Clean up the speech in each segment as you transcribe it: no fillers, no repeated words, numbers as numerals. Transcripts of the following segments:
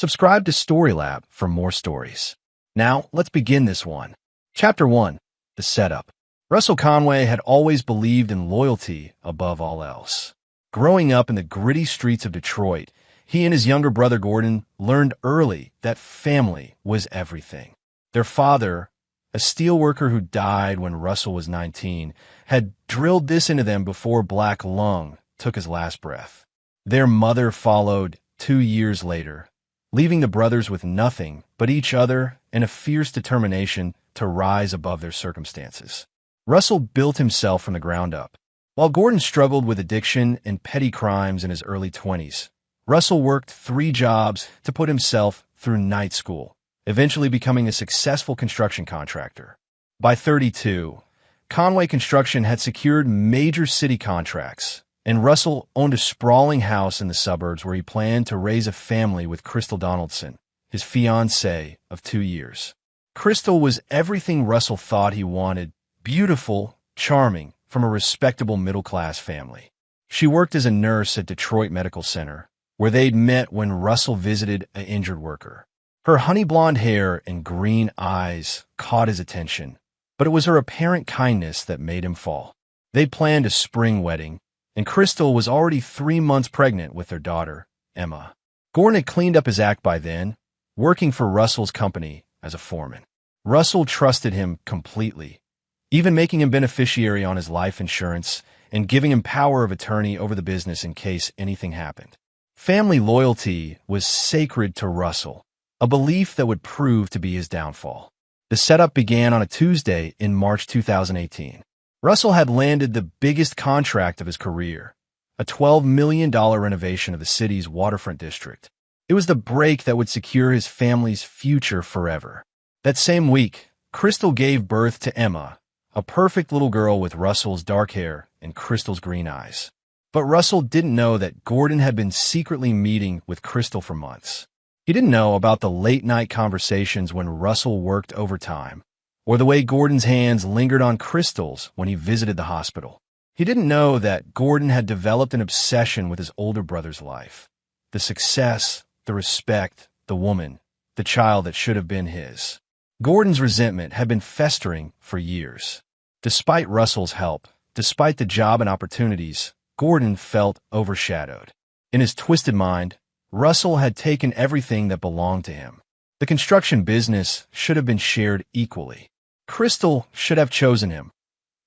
Subscribe to Storylab for more stories. Now, let's begin this one. Chapter 1. The Setup. Russell Conway had always believed in loyalty above all else. Growing up in the gritty streets of Detroit, he and his younger brother Gordon learned early that family was everything. Their father, a steelworker who died when Russell was 19, had drilled this into them before Black Lung took his last breath. Their mother followed 2 years later, leaving the brothers with nothing but each other and a fierce determination to rise above their circumstances. Russell built himself from the ground up. While Gordon struggled with addiction and petty crimes in his early 20s, Russell worked 3 jobs to put himself through night school, eventually becoming a successful construction contractor. By 32, Conway Construction had secured major city contracts, and Russell owned a sprawling house in the suburbs where he planned to raise a family with Crystal Donaldson, his fiancée of 2 years. Crystal was everything Russell thought he wanted: beautiful, charming, from a respectable middle-class family. She worked as a nurse at Detroit Medical Center, where they'd met when Russell visited an injured worker. Her honey-blonde hair and green eyes caught his attention, but it was her apparent kindness that made him fall. They planned a spring wedding, and Crystal was already 3 months pregnant with their daughter, Emma. Gordon had cleaned up his act by then, working for Russell's company as a foreman. Russell trusted him completely, even making him beneficiary on his life insurance and giving him power of attorney over the business in case anything happened. Family loyalty was sacred to Russell, a belief that would prove to be his downfall. The setup began on a Tuesday in March 2018. Russell had landed the biggest contract of his career, a $12 million renovation of the city's waterfront district. It was the break that would secure his family's future forever. That same week, Crystal gave birth to Emma, a perfect little girl with Russell's dark hair and Crystal's green eyes. But Russell didn't know that Gordon had been secretly meeting with Crystal for months. He didn't know about the late-night conversations when Russell worked overtime, or the way Gordon's hands lingered on Crystal's when he visited the hospital. He didn't know that Gordon had developed an obsession with his older brother's life. The success, the respect, the woman, the child that should have been his. Gordon's resentment had been festering for years. Despite Russell's help, despite the job and opportunities, Gordon felt overshadowed. In his twisted mind, Russell had taken everything that belonged to him. The construction business should have been shared equally. Crystal should have chosen him.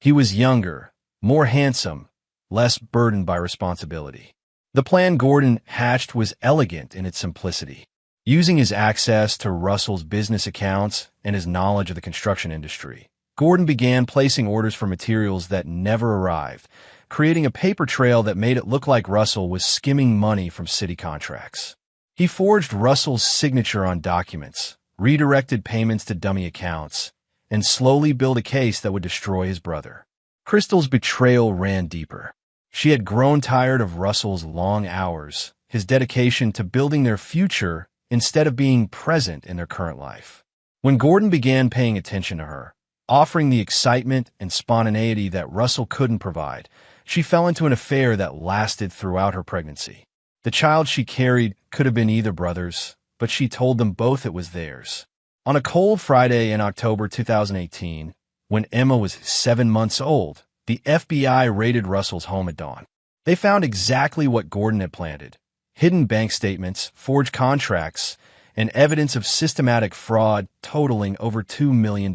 He was younger, more handsome, less burdened by responsibility. The plan Gordon hatched was elegant in its simplicity. Using his access to Russell's business accounts and his knowledge of the construction industry, Gordon began placing orders for materials that never arrived, creating a paper trail that made it look like Russell was skimming money from city contracts. He forged Russell's signature on documents, redirected payments to dummy accounts, and slowly built a case that would destroy his brother. Crystal's betrayal ran deeper. She had grown tired of Russell's long hours, his dedication to building their future instead of being present in their current life. When Gordon began paying attention to her, offering the excitement and spontaneity that Russell couldn't provide, she fell into an affair that lasted throughout her pregnancy. The child she carried could have been either brother's, but she told them both it was theirs. On a cold Friday in October 2018, when Emma was 7 months old, the FBI raided Russell's home at dawn. They found exactly what Gordon had planted: hidden bank statements, forged contracts, and evidence of systematic fraud totaling over $2 million.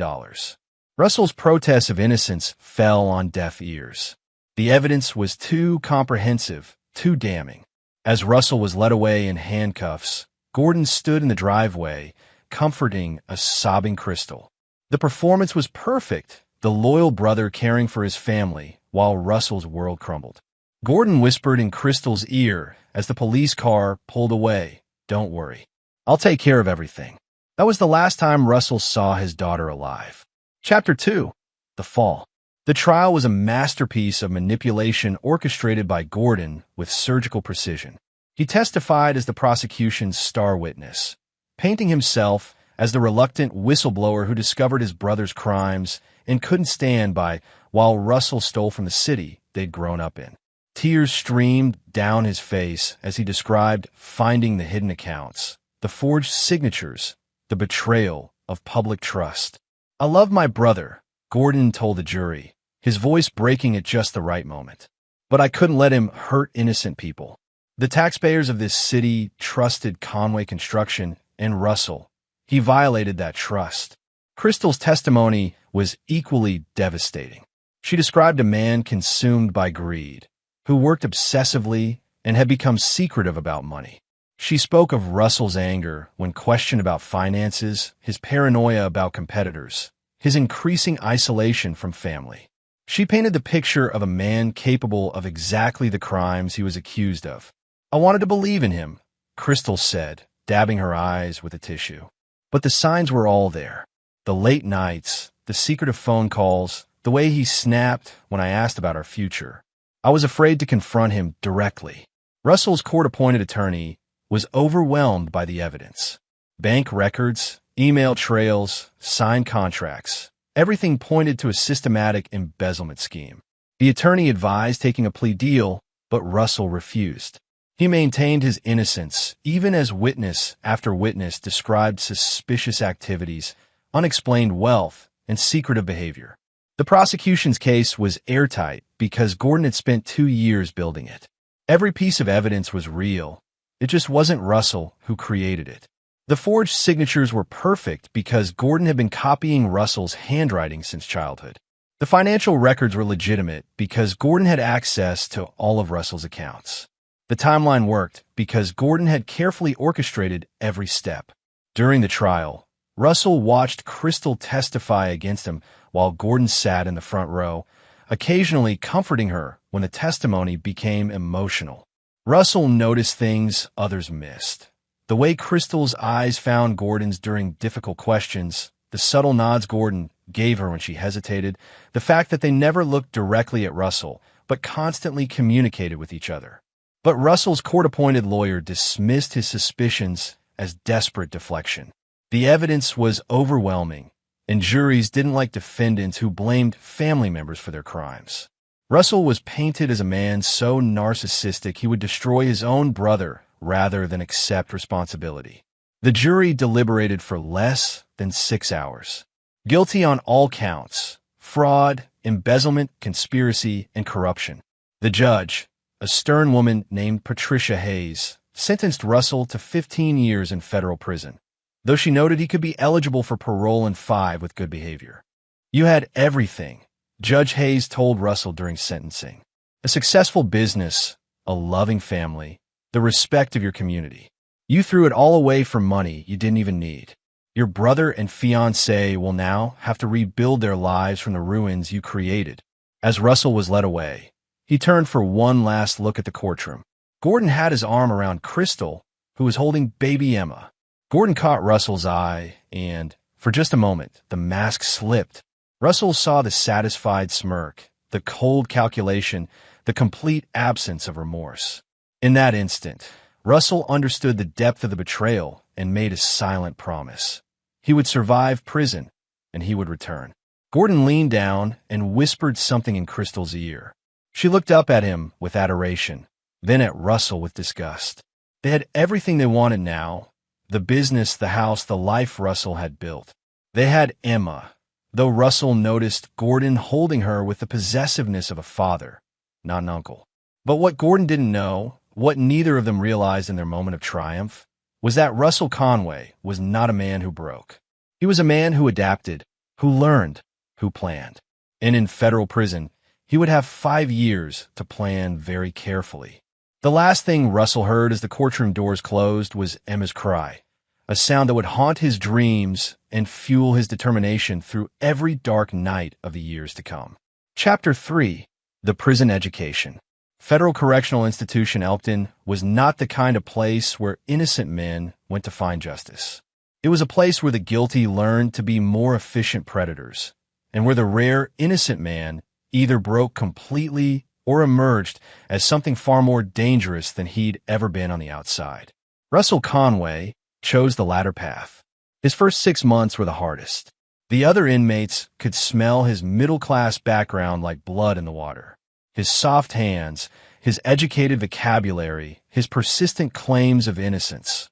Russell's protests of innocence fell on deaf ears. The evidence was too comprehensive, too damning. As Russell was led away in handcuffs, Gordon stood in the driveway, comforting a sobbing Crystal. The performance was perfect, the loyal brother caring for his family while Russell's world crumbled. Gordon whispered in Crystal's ear as the police car pulled away, "Don't worry. I'll take care of everything." That was the last time Russell saw his daughter alive. Chapter 2. The Fall. The trial was a masterpiece of manipulation orchestrated by Gordon with surgical precision. He testified as the prosecution's star witness, painting himself as the reluctant whistleblower who discovered his brother's crimes and couldn't stand by while Russell stole from the city they'd grown up in. Tears streamed down his face as he described finding the hidden accounts, the forged signatures, the betrayal of public trust. "I love my brother," Gordon told the jury, his voice breaking at just the right moment. "But I couldn't let him hurt innocent people. The taxpayers of this city trusted Conway Construction and Russell. He violated that trust." Crystal's testimony was equally devastating. She described a man consumed by greed, who worked obsessively and had become secretive about money. She spoke of Russell's anger when questioned about finances, his paranoia about competitors, his increasing isolation from family. She painted the picture of a man capable of exactly the crimes he was accused of. "I wanted to believe in him," Crystal said, dabbing her eyes with a tissue. "But the signs were all there. The late nights, the secretive phone calls, the way he snapped when I asked about our future. I was afraid to confront him directly." Russell's court-appointed attorney was overwhelmed by the evidence. Bank records, email trails, signed contracts. Everything pointed to a systematic embezzlement scheme. The attorney advised taking a plea deal, but Russell refused. He maintained his innocence, even as witness after witness described suspicious activities, unexplained wealth, and secretive behavior. The prosecution's case was airtight because Gordon had spent 2 years building it. Every piece of evidence was real. It just wasn't Russell who created it. The forged signatures were perfect because Gordon had been copying Russell's handwriting since childhood. The financial records were legitimate because Gordon had access to all of Russell's accounts. The timeline worked because Gordon had carefully orchestrated every step. During the trial, Russell watched Crystal testify against him while Gordon sat in the front row, occasionally comforting her when the testimony became emotional. Russell noticed things others missed. The way Crystal's eyes found Gordon's during difficult questions, the subtle nods Gordon gave her when she hesitated, the fact that they never looked directly at Russell, but constantly communicated with each other. But Russell's court-appointed lawyer dismissed his suspicions as desperate deflection. The evidence was overwhelming, and juries didn't like defendants who blamed family members for their crimes. Russell was painted as a man so narcissistic he would destroy his own brother rather than accept responsibility. The jury deliberated for less than 6 hours. Guilty on all counts: fraud, embezzlement, conspiracy, and corruption. The judge, a stern woman named Patricia Hayes, sentenced Russell to 15 years in federal prison, though she noted he could be eligible for parole in 5 with good behavior. "You had everything," Judge Hayes told Russell during sentencing. "A successful business, a loving family, the respect of your community. You threw it all away for money you didn't even need. Your brother and fiancée will now have to rebuild their lives from the ruins you created." As Russell was led away, he turned for one last look at the courtroom. Gordon had his arm around Crystal, who was holding baby Emma. Gordon caught Russell's eye, and, for just a moment, the mask slipped. Russell saw the satisfied smirk, the cold calculation, the complete absence of remorse. In that instant, Russell understood the depth of the betrayal and made a silent promise. He would survive prison, and he would return. Gordon leaned down and whispered something in Crystal's ear. She looked up at him with adoration, then at Russell with disgust. They had everything they wanted now: the business, the house, the life Russell had built. They had Emma, though Russell noticed Gordon holding her with the possessiveness of a father, not an uncle. But what Gordon didn't know, what neither of them realized in their moment of triumph, was that Russell Conway was not a man who broke. He was a man who adapted, who learned, who planned. And in federal prison, he would have 5 years to plan very carefully. The last thing Russell heard as the courtroom doors closed was Emma's cry, a sound that would haunt his dreams and fuel his determination through every dark night of the years to come. Chapter 3: The Prison Education. Federal Correctional Institution Elkton was not the kind of place where innocent men went to find justice. It was a place where the guilty learned to be more efficient predators, and where the rare innocent man either broke completely or emerged as something far more dangerous than he'd ever been on the outside. Russell Conway chose the latter path. His first 6 months were the hardest. The other inmates could smell his middle-class background like blood in the water. His soft hands, his educated vocabulary, his persistent claims of innocence.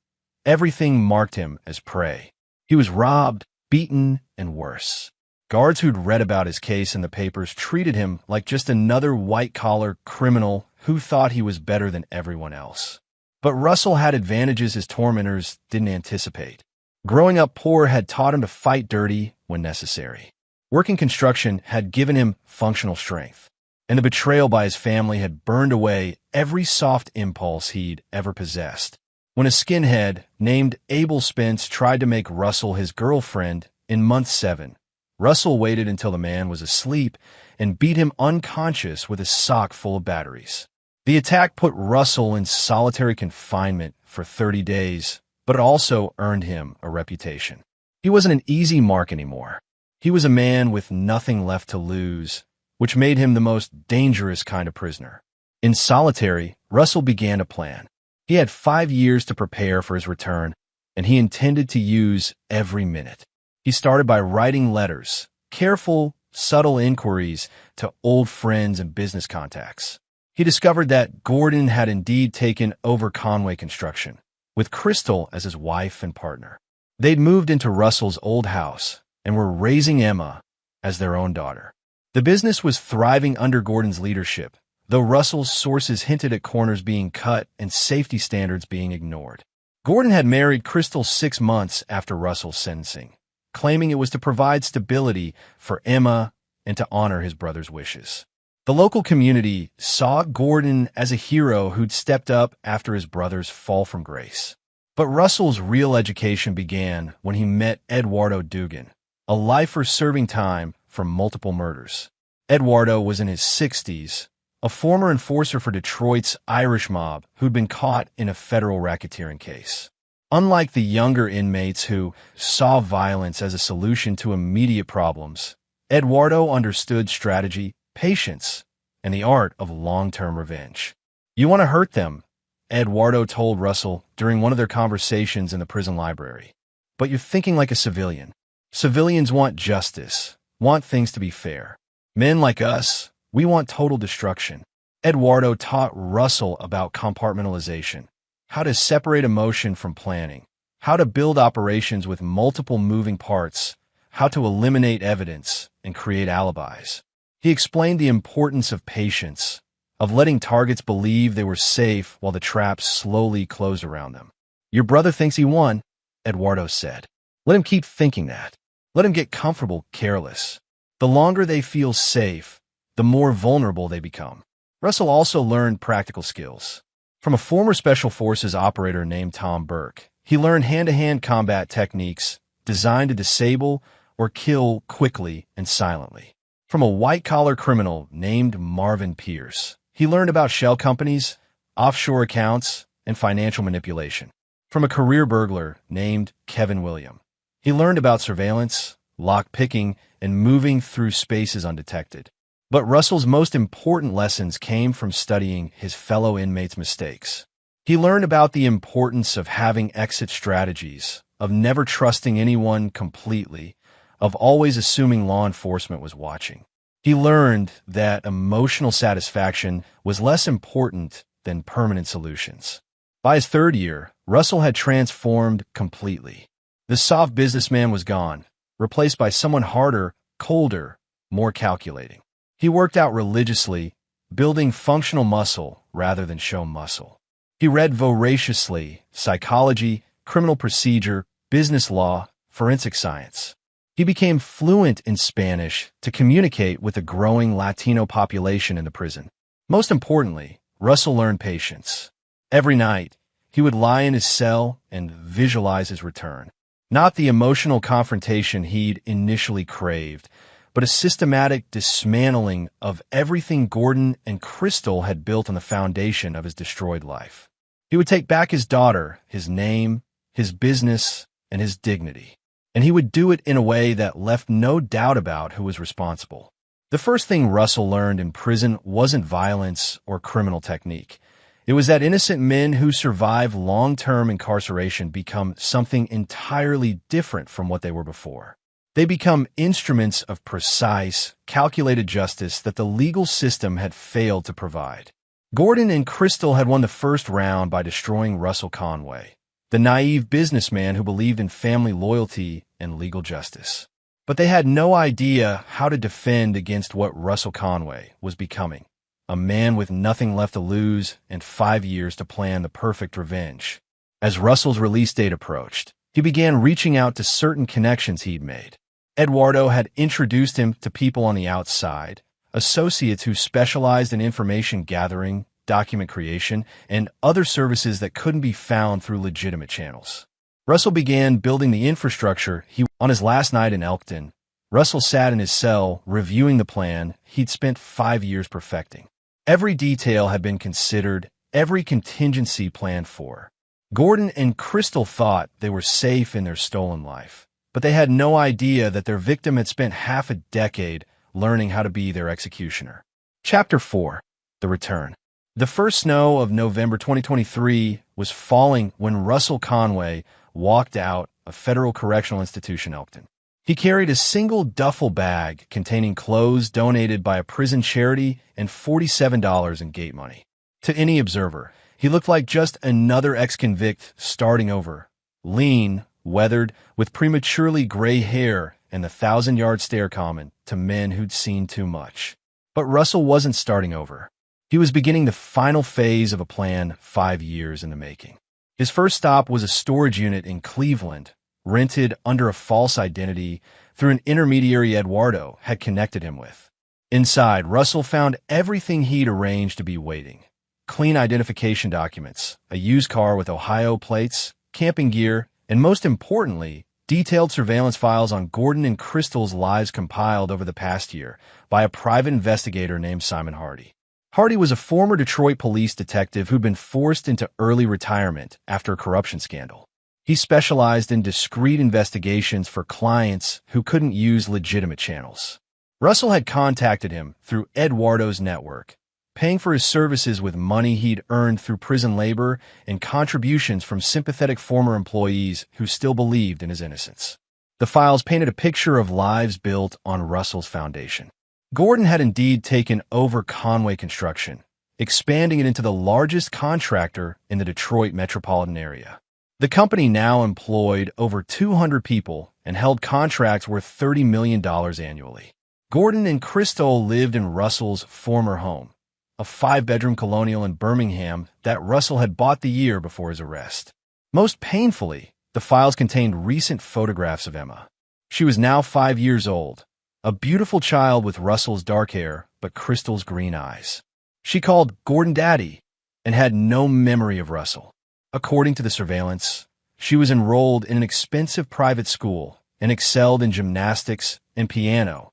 Everything marked him as prey. He was robbed, beaten, and worse. Guards who'd read about his case in the papers treated him like just another white-collar criminal who thought he was better than everyone else. But Russell had advantages his tormentors didn't anticipate. Growing up poor had taught him to fight dirty when necessary. Working construction had given him functional strength, and the betrayal by his family had burned away every soft impulse he'd ever possessed. When a skinhead named Abel Spence tried to make Russell his girlfriend in month 7, Russell waited until the man was asleep and beat him unconscious with a sock full of batteries. The attack put Russell in solitary confinement for 30 days, but it also earned him a reputation. He wasn't an easy mark anymore. He was a man with nothing left to lose, which made him the most dangerous kind of prisoner. In solitary, Russell began a plan. He had 5 years to prepare for his return, and he intended to use every minute. He started by writing letters, careful, subtle inquiries to old friends and business contacts. He discovered that Gordon had indeed taken over Conway Construction, with Crystal as his wife and partner. They'd moved into Russell's old house and were raising Emma as their own daughter. The business was thriving under Gordon's leadership, though Russell's sources hinted at corners being cut and safety standards being ignored. Gordon had married Crystal 6 months after Russell's sentencing, claiming it was to provide stability for Emma and to honor his brother's wishes. The local community saw Gordon as a hero who'd stepped up after his brother's fall from grace. But Russell's real education began when he met Eduardo Dugan, a lifer serving time for multiple murders. Eduardo was in his 60s, a former enforcer for Detroit's Irish mob who'd been caught in a federal racketeering case. Unlike the younger inmates who saw violence as a solution to immediate problems, Eduardo understood strategy, patience, and the art of long-term revenge. "You want to hurt them," Eduardo told Russell during one of their conversations in the prison library. "But you're thinking like a civilian. Civilians want justice, want things to be fair. Men like us, we want total destruction." Eduardo taught Russell about compartmentalization, how to separate emotion from planning, how to build operations with multiple moving parts, how to eliminate evidence and create alibis. He explained the importance of patience, of letting targets believe they were safe while the traps slowly closed around them. "Your brother thinks he won," Eduardo said. "Let him keep thinking that. Let him get comfortable, careless. The longer they feel safe, the more vulnerable they become." Russell also learned practical skills. From a former Special Forces operator named Tom Burke, he learned hand-to-hand combat techniques designed to disable or kill quickly and silently. From a white-collar criminal named Marvin Pierce, he learned about shell companies, offshore accounts, and financial manipulation. From a career burglar named Kevin William, he learned about surveillance, lock-picking, and moving through spaces undetected. But Russell's most important lessons came from studying his fellow inmates' mistakes. He learned about the importance of having exit strategies, of never trusting anyone completely, of always assuming law enforcement was watching. He learned that emotional satisfaction was less important than permanent solutions. By his 3rd year, Russell had transformed completely. The soft businessman was gone, replaced by someone harder, colder, more calculating. He worked out religiously, building functional muscle rather than show muscle. He read voraciously, psychology, criminal procedure, business law, forensic science. He became fluent in Spanish to communicate with a growing Latino population in the prison. Most importantly, Russell learned patience. Every night, he would lie in his cell and visualize his return. Not the emotional confrontation he'd initially craved, but a systematic dismantling of everything Gordon and Crystal had built on the foundation of his destroyed life. He would take back his daughter, his name, his business, and his dignity. And he would do it in a way that left no doubt about who was responsible. The first thing Russell learned in prison wasn't violence or criminal technique. It was that innocent men who survive long-term incarceration become something entirely different from what they were before. They become instruments of precise, calculated justice that the legal system had failed to provide. Gordon and Crystal had won the first round by destroying Russell Conway, the naive businessman who believed in family loyalty and legal justice. But they had no idea how to defend against what Russell Conway was becoming, a man with nothing left to lose and 5 years to plan the perfect revenge. As Russell's release date approached, he began reaching out to certain connections he'd made. Eduardo had introduced him to people on the outside, associates who specialized in information gathering, document creation, and other services that couldn't be found through legitimate channels. Russell began building the infrastructure. On his last night in Elkton, Russell sat in his cell reviewing the plan he'd spent 5 years perfecting. Every detail had been considered, every contingency planned for. Gordon and Crystal thought they were safe in their stolen life, but they had no idea that their victim had spent half a decade learning how to be their executioner. Chapter 4. The Return. The first snow of November 2023 was falling when Russell Conway walked out of Federal Correctional Institution Elkton. He carried a single duffel bag containing clothes donated by a prison charity and $47 in gate money. To any observer, he looked like just another ex-convict starting over, lean, weathered, with prematurely gray hair and the 1,000-yard stare common to men who'd seen too much. But Russell wasn't starting over. He was beginning the final phase of a plan 5 years in the making. His first stop was a storage unit in Cleveland, rented under a false identity through an intermediary Eduardo had connected him with. Inside, Russell found everything he'd arranged to be waiting. Clean identification documents, a used car with Ohio plates, camping gear, and most importantly, detailed surveillance files on Gordon and Crystal's lives compiled over the past year by a private investigator named Simon Hardy. Hardy was a former Detroit police detective who'd been forced into early retirement after a corruption scandal. He specialized in discreet investigations for clients who couldn't use legitimate channels. Russell had contacted him through Eduardo's network, paying for his services with money he'd earned through prison labor and contributions from sympathetic former employees who still believed in his innocence. The files painted a picture of lives built on Russell's foundation. Gordon had indeed taken over Conway Construction, expanding it into the largest contractor in the Detroit metropolitan area. The company now employed over 200 people and held contracts worth $30 million annually. Gordon and Crystal lived in Russell's former home, a 5-bedroom colonial in Birmingham that Russell had bought the year before his arrest. Most painfully, the files contained recent photographs of Emma. She was now 5 years old, a beautiful child with Russell's dark hair but Crystal's green eyes. She called Gordon Daddy and had no memory of Russell. According to the surveillance, she was enrolled in an expensive private school and excelled in gymnastics and piano,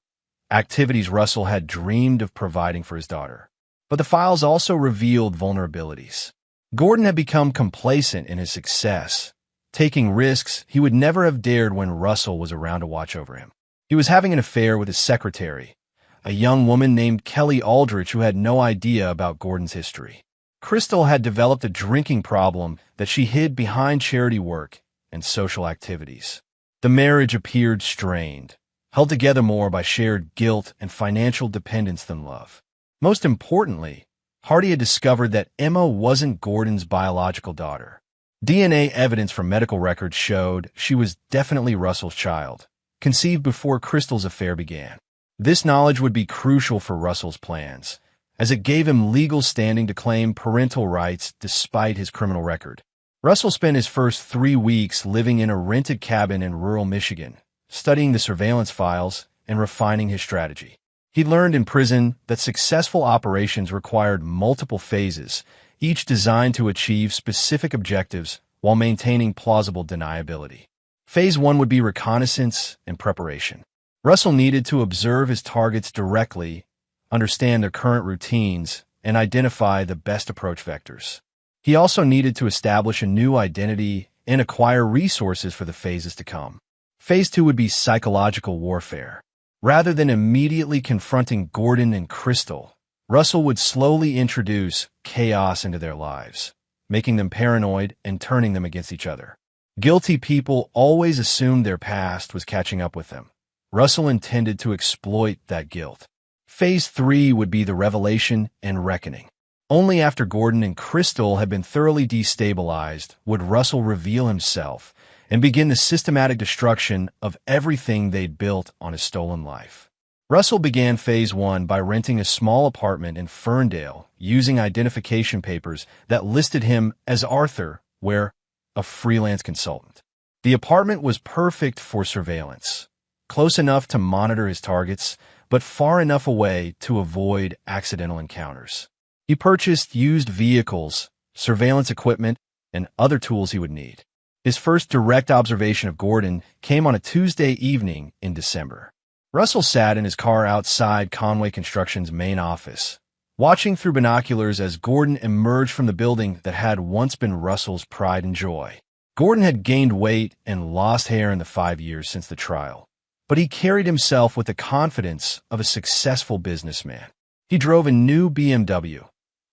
activities Russell had dreamed of providing for his daughter. But the files also revealed vulnerabilities. Gordon had become complacent in his success, taking risks he would never have dared when Russell was around to watch over him. He was having an affair with his secretary, a young woman named Kelly Aldrich who had no idea about Gordon's history. Crystal had developed a drinking problem that she hid behind charity work and social activities. The marriage appeared strained, held together more by shared guilt and financial dependence than love. Most importantly, Hardy had discovered that Emma wasn't Gordon's biological daughter. DNA evidence from medical records showed she was definitely Russell's child, conceived before Crystal's affair began. This knowledge would be crucial for Russell's plans, as it gave him legal standing to claim parental rights despite his criminal record. Russell spent his first 3 weeks living in a rented cabin in rural Michigan, studying the surveillance files and refining his strategy. He learned in prison that successful operations required multiple phases, each designed to achieve specific objectives while maintaining plausible deniability. Phase 1 would be reconnaissance and preparation. Russell needed to observe his targets directly, understand their current routines, and identify the best approach vectors. He also needed to establish a new identity and acquire resources for the phases to come. Phase 2 would be psychological warfare. Rather than immediately confronting Gordon and Crystal, Russell would slowly introduce chaos into their lives, making them paranoid and turning them against each other. Guilty people always assumed their past was catching up with them. Russell intended to exploit that guilt. Phase 3 would be the revelation and reckoning. Only after Gordon and Crystal had been thoroughly destabilized would Russell reveal himself and begin the systematic destruction of everything they'd built on his stolen life. Russell began Phase 1 by renting a small apartment in Ferndale using identification papers that listed him as Arthur Ware, a freelance consultant. The apartment was perfect for surveillance, close enough to monitor his targets, but far enough away to avoid accidental encounters. He purchased used vehicles, surveillance equipment, and other tools he would need. His first direct observation of Gordon came on a Tuesday evening in December. Russell sat in his car outside Conway Construction's main office, watching through binoculars as Gordon emerged from the building that had once been Russell's pride and joy. Gordon had gained weight and lost hair in the 5 years since the trial, but he carried himself with the confidence of a successful businessman. He drove a new BMW,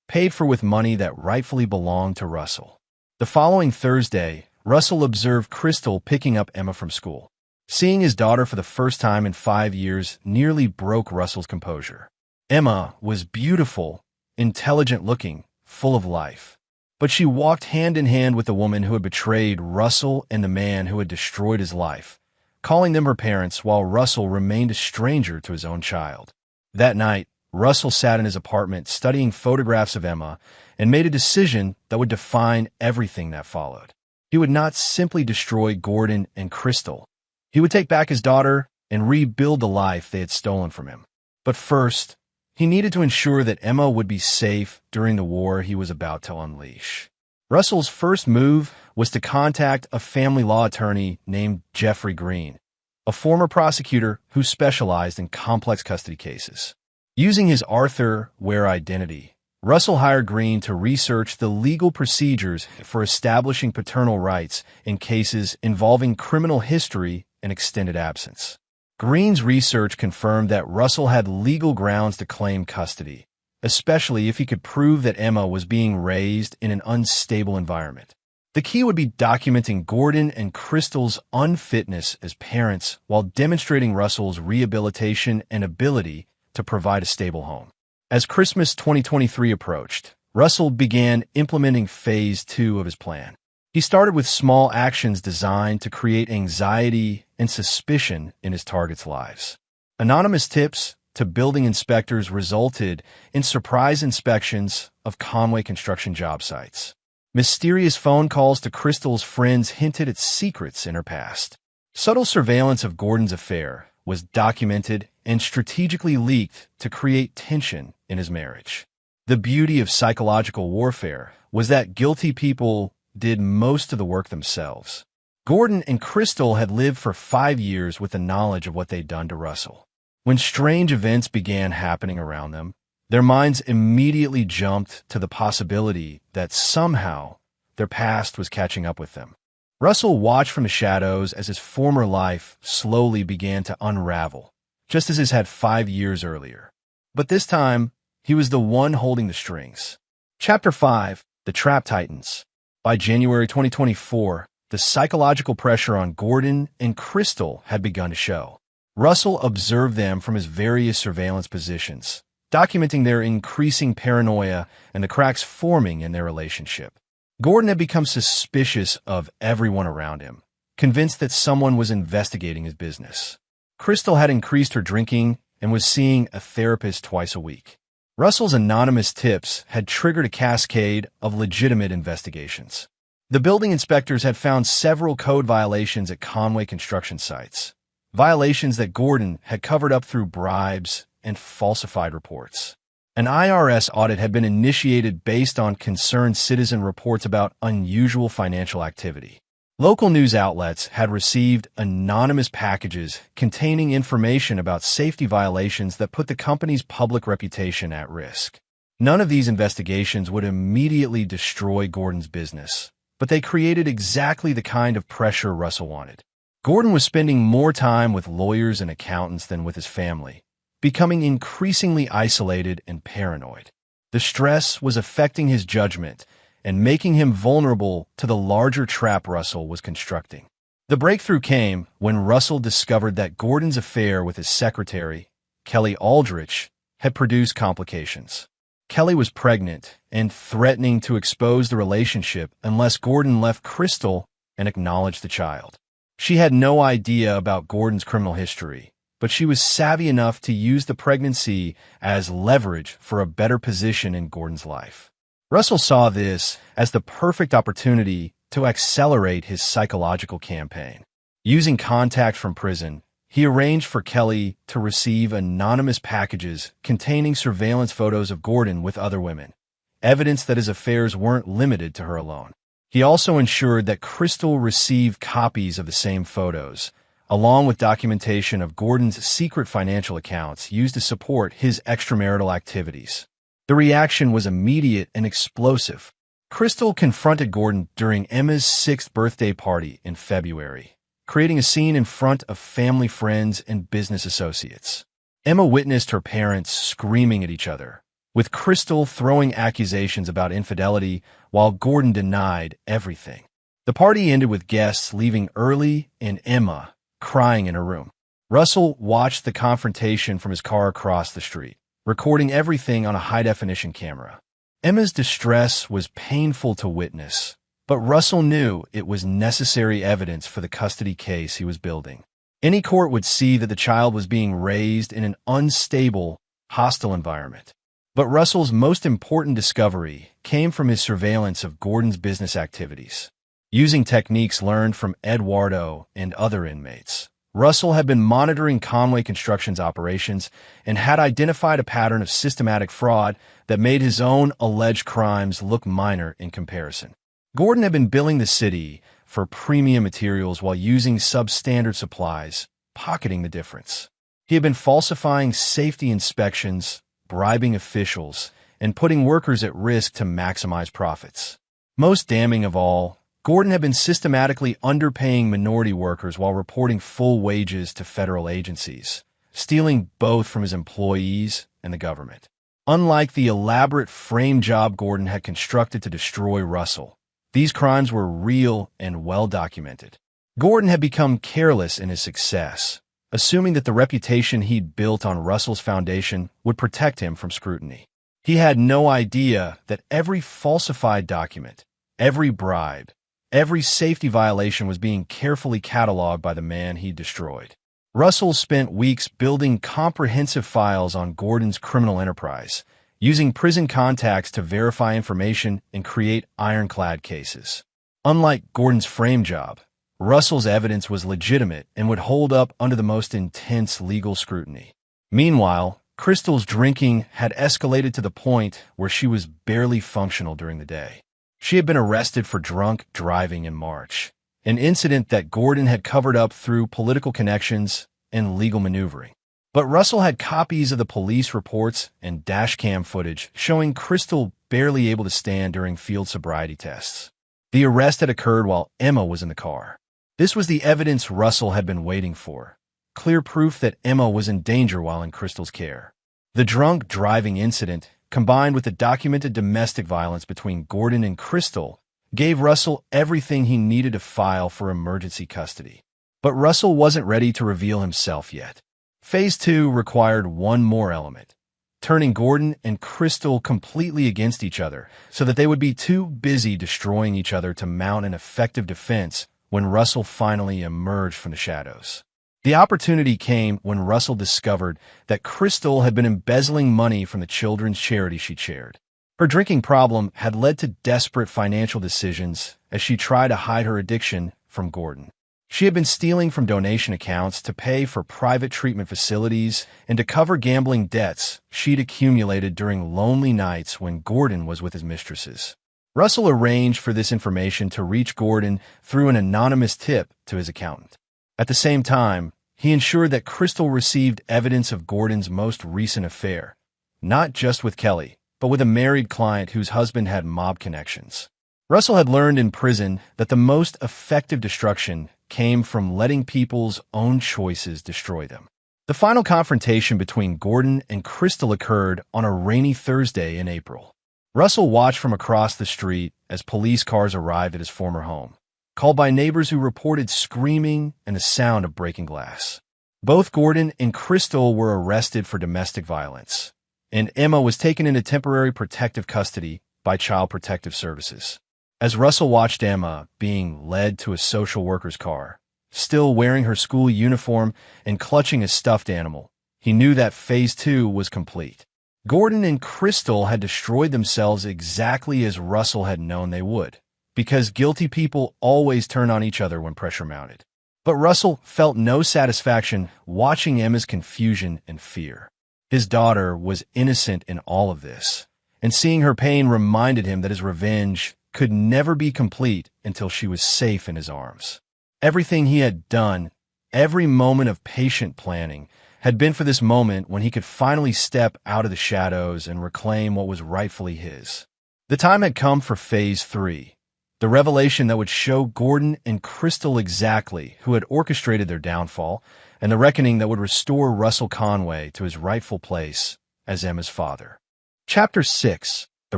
paid for with money that rightfully belonged to Russell. The following Thursday, Russell observed Crystal picking up Emma from school. Seeing his daughter for the first time in 5 years nearly broke Russell's composure. Emma was beautiful, intelligent-looking, full of life. But she walked hand in hand with the woman who had betrayed Russell and the man who had destroyed his life, calling them her parents while Russell remained a stranger to his own child. That night, Russell sat in his apartment studying photographs of Emma and made a decision that would define everything that followed. He would not simply destroy Gordon and Crystal. He would take back his daughter and rebuild the life they had stolen from him. But first, he needed to ensure that Emma would be safe during the war he was about to unleash. Russell's first move was to contact a family law attorney named Jeffrey Green, a former prosecutor who specialized in complex custody cases. Using his Arthur Ware identity, Russell hired Green to research the legal procedures for establishing paternal rights in cases involving criminal history and extended absence. Green's research confirmed that Russell had legal grounds to claim custody, especially if he could prove that Emma was being raised in an unstable environment. The key would be documenting Gordon and Crystal's unfitness as parents while demonstrating Russell's rehabilitation and ability to provide a stable home. As Christmas 2023 approached, Russell began implementing Phase 2 of his plan. He started with small actions designed to create anxiety and suspicion in his targets' lives. Anonymous tips to building inspectors resulted in surprise inspections of Conway Construction job sites. Mysterious phone calls to Crystal's friends hinted at secrets in her past. Subtle surveillance of Gordon's affair was documented and strategically leaked to create tension in his marriage. The beauty of psychological warfare was that guilty people did most of the work themselves. Gordon and Crystal had lived for 5 years with the knowledge of what they'd done to Russell. When strange events began happening around them, their minds immediately jumped to the possibility that somehow their past was catching up with them. Russell watched from the shadows as his former life slowly began to unravel, just as his had 5 years earlier. But this time, he was the one holding the strings. Chapter 5, The Trap Tightens. By January 2024, the psychological pressure on Gordon and Crystal had begun to show. Russell observed them from his various surveillance positions, documenting their increasing paranoia and the cracks forming in their relationship. Gordon had become suspicious of everyone around him, convinced that someone was investigating his business. Crystal had increased her drinking and was seeing a therapist twice a week. Russell's anonymous tips had triggered a cascade of legitimate investigations. The building inspectors had found several code violations at Conway Construction sites, violations that Gordon had covered up through bribes and falsified reports. An IRS audit had been initiated based on concerned citizen reports about unusual financial activity. Local news outlets had received anonymous packages containing information about safety violations that put the company's public reputation at risk. None of these investigations would immediately destroy Gordon's business, but they created exactly the kind of pressure Russell wanted. Gordon was spending more time with lawyers and accountants than with his family, becoming increasingly isolated and paranoid. The stress was affecting his judgment and making him vulnerable to the larger trap Russell was constructing. The breakthrough came when Russell discovered that Gordon's affair with his secretary, Kelly Aldrich, had produced complications. Kelly was pregnant and threatening to expose the relationship unless Gordon left Crystal and acknowledged the child. She had no idea about Gordon's criminal history, but she was savvy enough to use the pregnancy as leverage for a better position in Gordon's life. Russell saw this as the perfect opportunity to accelerate his psychological campaign. Using contacts from prison, he arranged for Kelly to receive anonymous packages containing surveillance photos of Gordon with other women, evidence that his affairs weren't limited to her alone. He also ensured that Crystal received copies of the same photos, along with documentation of Gordon's secret financial accounts used to support his extramarital activities. The reaction was immediate and explosive. Crystal confronted Gordon during Emma's 6th birthday party in February, creating a scene in front of family, friends, and business associates. Emma witnessed her parents screaming at each other, with Crystal throwing accusations about infidelity while Gordon denied everything. The party ended with guests leaving early and Emma crying in her room. Russell watched the confrontation from his car across the street, recording everything on a high-definition camera. Emma's distress was painful to witness, but Russell knew it was necessary evidence for the custody case he was building. Any court would see that the child was being raised in an unstable, hostile environment. But Russell's most important discovery came from his surveillance of Gordon's business activities. Using techniques learned from Eduardo and other inmates, Russell had been monitoring Conway Construction's operations and had identified a pattern of systematic fraud that made his own alleged crimes look minor in comparison. Gordon had been billing the city for premium materials while using substandard supplies, pocketing the difference. He had been falsifying safety inspections, bribing officials, and putting workers at risk to maximize profits. Most damning of all, Gordon had been systematically underpaying minority workers while reporting full wages to federal agencies, stealing both from his employees and the government. Unlike the elaborate frame job Gordon had constructed to destroy Russell, these crimes were real and well documented. Gordon had become careless in his success, assuming that the reputation he'd built on Russell's foundation would protect him from scrutiny. He had no idea that every falsified document, every bribe, every safety violation was being carefully cataloged by the man he destroyed. Russell spent weeks building comprehensive files on Gordon's criminal enterprise, using prison contacts to verify information and create ironclad cases. Unlike Gordon's frame job, Russell's evidence was legitimate and would hold up under the most intense legal scrutiny. Meanwhile, Crystal's drinking had escalated to the point where she was barely functional during the day. She had been arrested for drunk driving in March, an incident that Gordon had covered up through political connections and legal maneuvering. But Russell had copies of the police reports and dashcam footage showing Crystal barely able to stand during field sobriety tests. The arrest had occurred while Emma was in the car. This was the evidence Russell had been waiting for, clear proof that Emma was in danger while in Crystal's care. The drunk driving incident, combined with the documented domestic violence between Gordon and Crystal, gave Russell everything he needed to file for emergency custody. But Russell wasn't ready to reveal himself yet. Phase 2 required one more element, turning Gordon and Crystal completely against each other so that they would be too busy destroying each other to mount an effective defense when Russell finally emerged from the shadows. The opportunity came when Russell discovered that Crystal had been embezzling money from the children's charity she chaired. Her drinking problem had led to desperate financial decisions as she tried to hide her addiction from Gordon. She had been stealing from donation accounts to pay for private treatment facilities and to cover gambling debts she'd accumulated during lonely nights when Gordon was with his mistresses. Russell arranged for this information to reach Gordon through an anonymous tip to his accountant. At the same time, he ensured that Crystal received evidence of Gordon's most recent affair, not just with Kelly, but with a married client whose husband had mob connections. Russell had learned in prison that the most effective destruction came from letting people's own choices destroy them. The final confrontation between Gordon and Crystal occurred on a rainy Thursday in April. Russell watched from across the street as police cars arrived at his former home, called by neighbors who reported screaming and the sound of breaking glass. Both Gordon and Crystal were arrested for domestic violence, and Emma was taken into temporary protective custody by Child Protective Services. As Russell watched Emma being led to a social worker's car, still wearing her school uniform and clutching a stuffed animal, he knew that Phase 2 was complete. Gordon and Crystal had destroyed themselves exactly as Russell had known they would, because guilty people always turn on each other when pressure mounted. But Russell felt no satisfaction watching Emma's confusion and fear. His daughter was innocent in all of this, and seeing her pain reminded him that his revenge could never be complete until she was safe in his arms. Everything he had done, every moment of patient planning, had been for this moment when he could finally step out of the shadows and reclaim what was rightfully his. The time had come for Phase 3, the revelation that would show Gordon and Crystal exactly who had orchestrated their downfall, and the reckoning that would restore Russell Conway to his rightful place as Emma's father. Chapter 6. The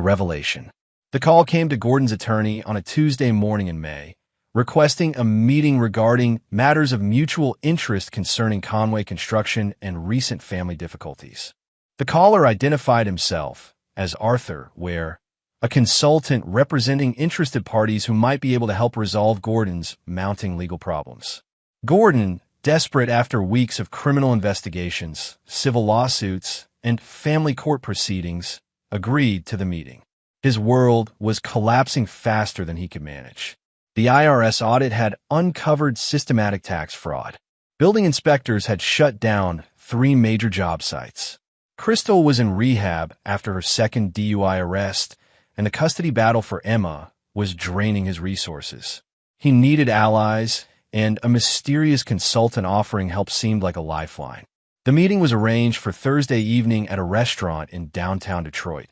Revelation. The call came to Gordon's attorney on a Tuesday morning in May, requesting a meeting regarding matters of mutual interest concerning Conway construction and recent family difficulties. The caller identified himself as Arthur Ware, a consultant representing interested parties who might be able to help resolve Gordon's mounting legal problems. Gordon, desperate after weeks of criminal investigations, civil lawsuits, and family court proceedings, agreed to the meeting. His world was collapsing faster than he could manage. The IRS audit had uncovered systematic tax fraud. Building inspectors had shut down 3 major job sites. Crystal was in rehab after her second DUI arrest, and the custody battle for Emma was draining his resources. He needed allies, and a mysterious consultant offering help seemed like a lifeline. The meeting was arranged for Thursday evening at a restaurant in downtown Detroit,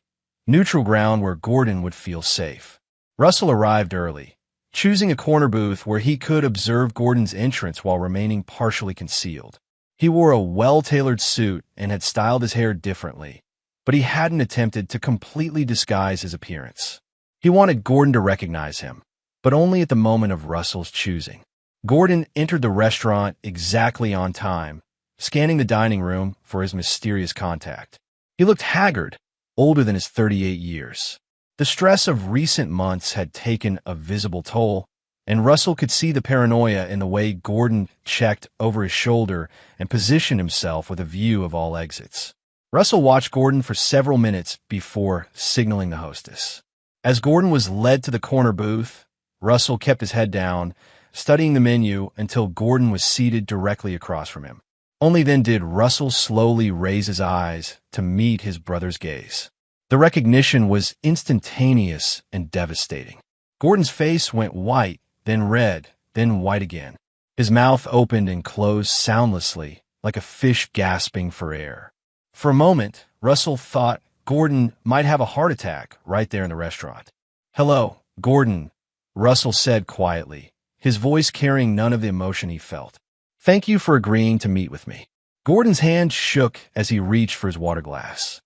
neutral ground where Gordon would feel safe. Russell arrived early, choosing a corner booth where he could observe Gordon's entrance while remaining partially concealed. He wore a well-tailored suit and had styled his hair differently, but he hadn't attempted to completely disguise his appearance. He wanted Gordon to recognize him, but only at the moment of Russell's choosing. Gordon entered the restaurant exactly on time, scanning the dining room for his mysterious contact. He looked haggard, older than his 38 years. The stress of recent months had taken a visible toll, and Russell could see the paranoia in the way Gordon checked over his shoulder and positioned himself with a view of all exits. Russell watched Gordon for several minutes before signaling the hostess. As Gordon was led to the corner booth, Russell kept his head down, studying the menu until Gordon was seated directly across from him. Only then did Russell slowly raise his eyes to meet his brother's gaze. The recognition was instantaneous and devastating. Gordon's face went white, then red, then white again. His mouth opened and closed soundlessly, like a fish gasping for air. For a moment, Russell thought Gordon might have a heart attack right there in the restaurant. "Hello, Gordon," Russell said quietly, his voice carrying none of the emotion he felt. "Thank you for agreeing to meet with me." Gordon's hand shook as he reached for his water glass.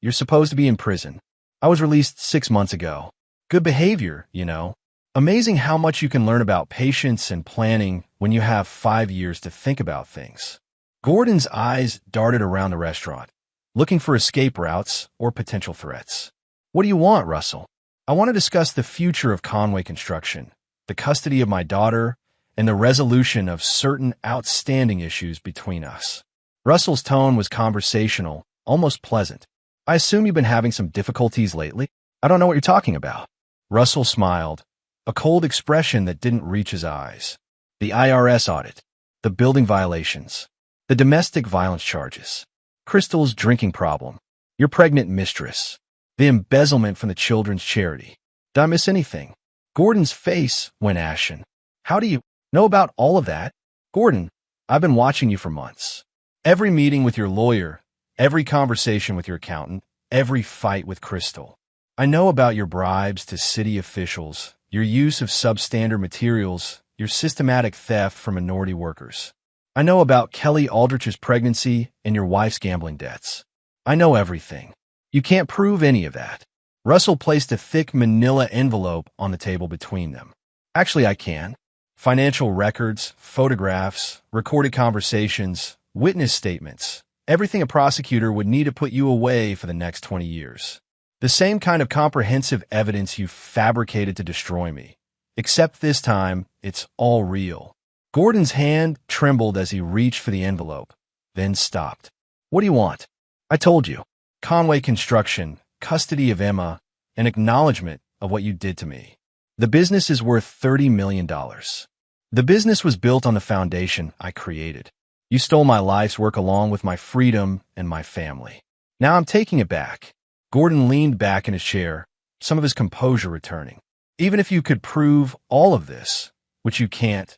You're supposed to be in prison. I was released 6 months ago. Good behavior, you know. Amazing how much you can learn about patience and planning when you have 5 years to think about things. Gordon's eyes darted around the restaurant, looking for escape routes or potential threats. "What do you want, Russell?" "I want to discuss the future of Conway Construction, the custody of my daughter, and the resolution of certain outstanding issues between us." Russell's tone was conversational, almost pleasant. "I assume you've been having some difficulties lately?" "I don't know what you're talking about." Russell smiled, a cold expression that didn't reach his eyes. "The IRS audit, the building violations, the domestic violence charges, Crystal's drinking problem, your pregnant mistress, the embezzlement from the children's charity. Did I miss anything?" Gordon's face went ashen. "How do you know about all of that?" "Gordon, I've been watching you for months. Every meeting with your lawyer, every conversation with your accountant, every fight with Crystal. I know about your bribes to city officials, your use of substandard materials, your systematic theft from minority workers. I know about Kelly Aldrich's pregnancy and your wife's gambling debts. I know everything. You can't prove any of that." Russell placed a thick manila envelope on the table between them. "Actually, I can. Financial records, photographs, recorded conversations, witness statements. everything a prosecutor would need to put you away for the next 20 years. The same kind of comprehensive evidence you fabricated to destroy me. Except this time, it's all real. Gordon's hand trembled as he reached for the envelope, then stopped. What do you want? I told you. Conway Construction, custody of Emma, an acknowledgement of what you did to me. The business is worth $30 million. The business was built on the foundation I created. You stole my life's work along with my freedom and my family. Now I'm taking it back. Gordon leaned back in his chair, some of his composure returning. Even if you could prove all of this, which you can't,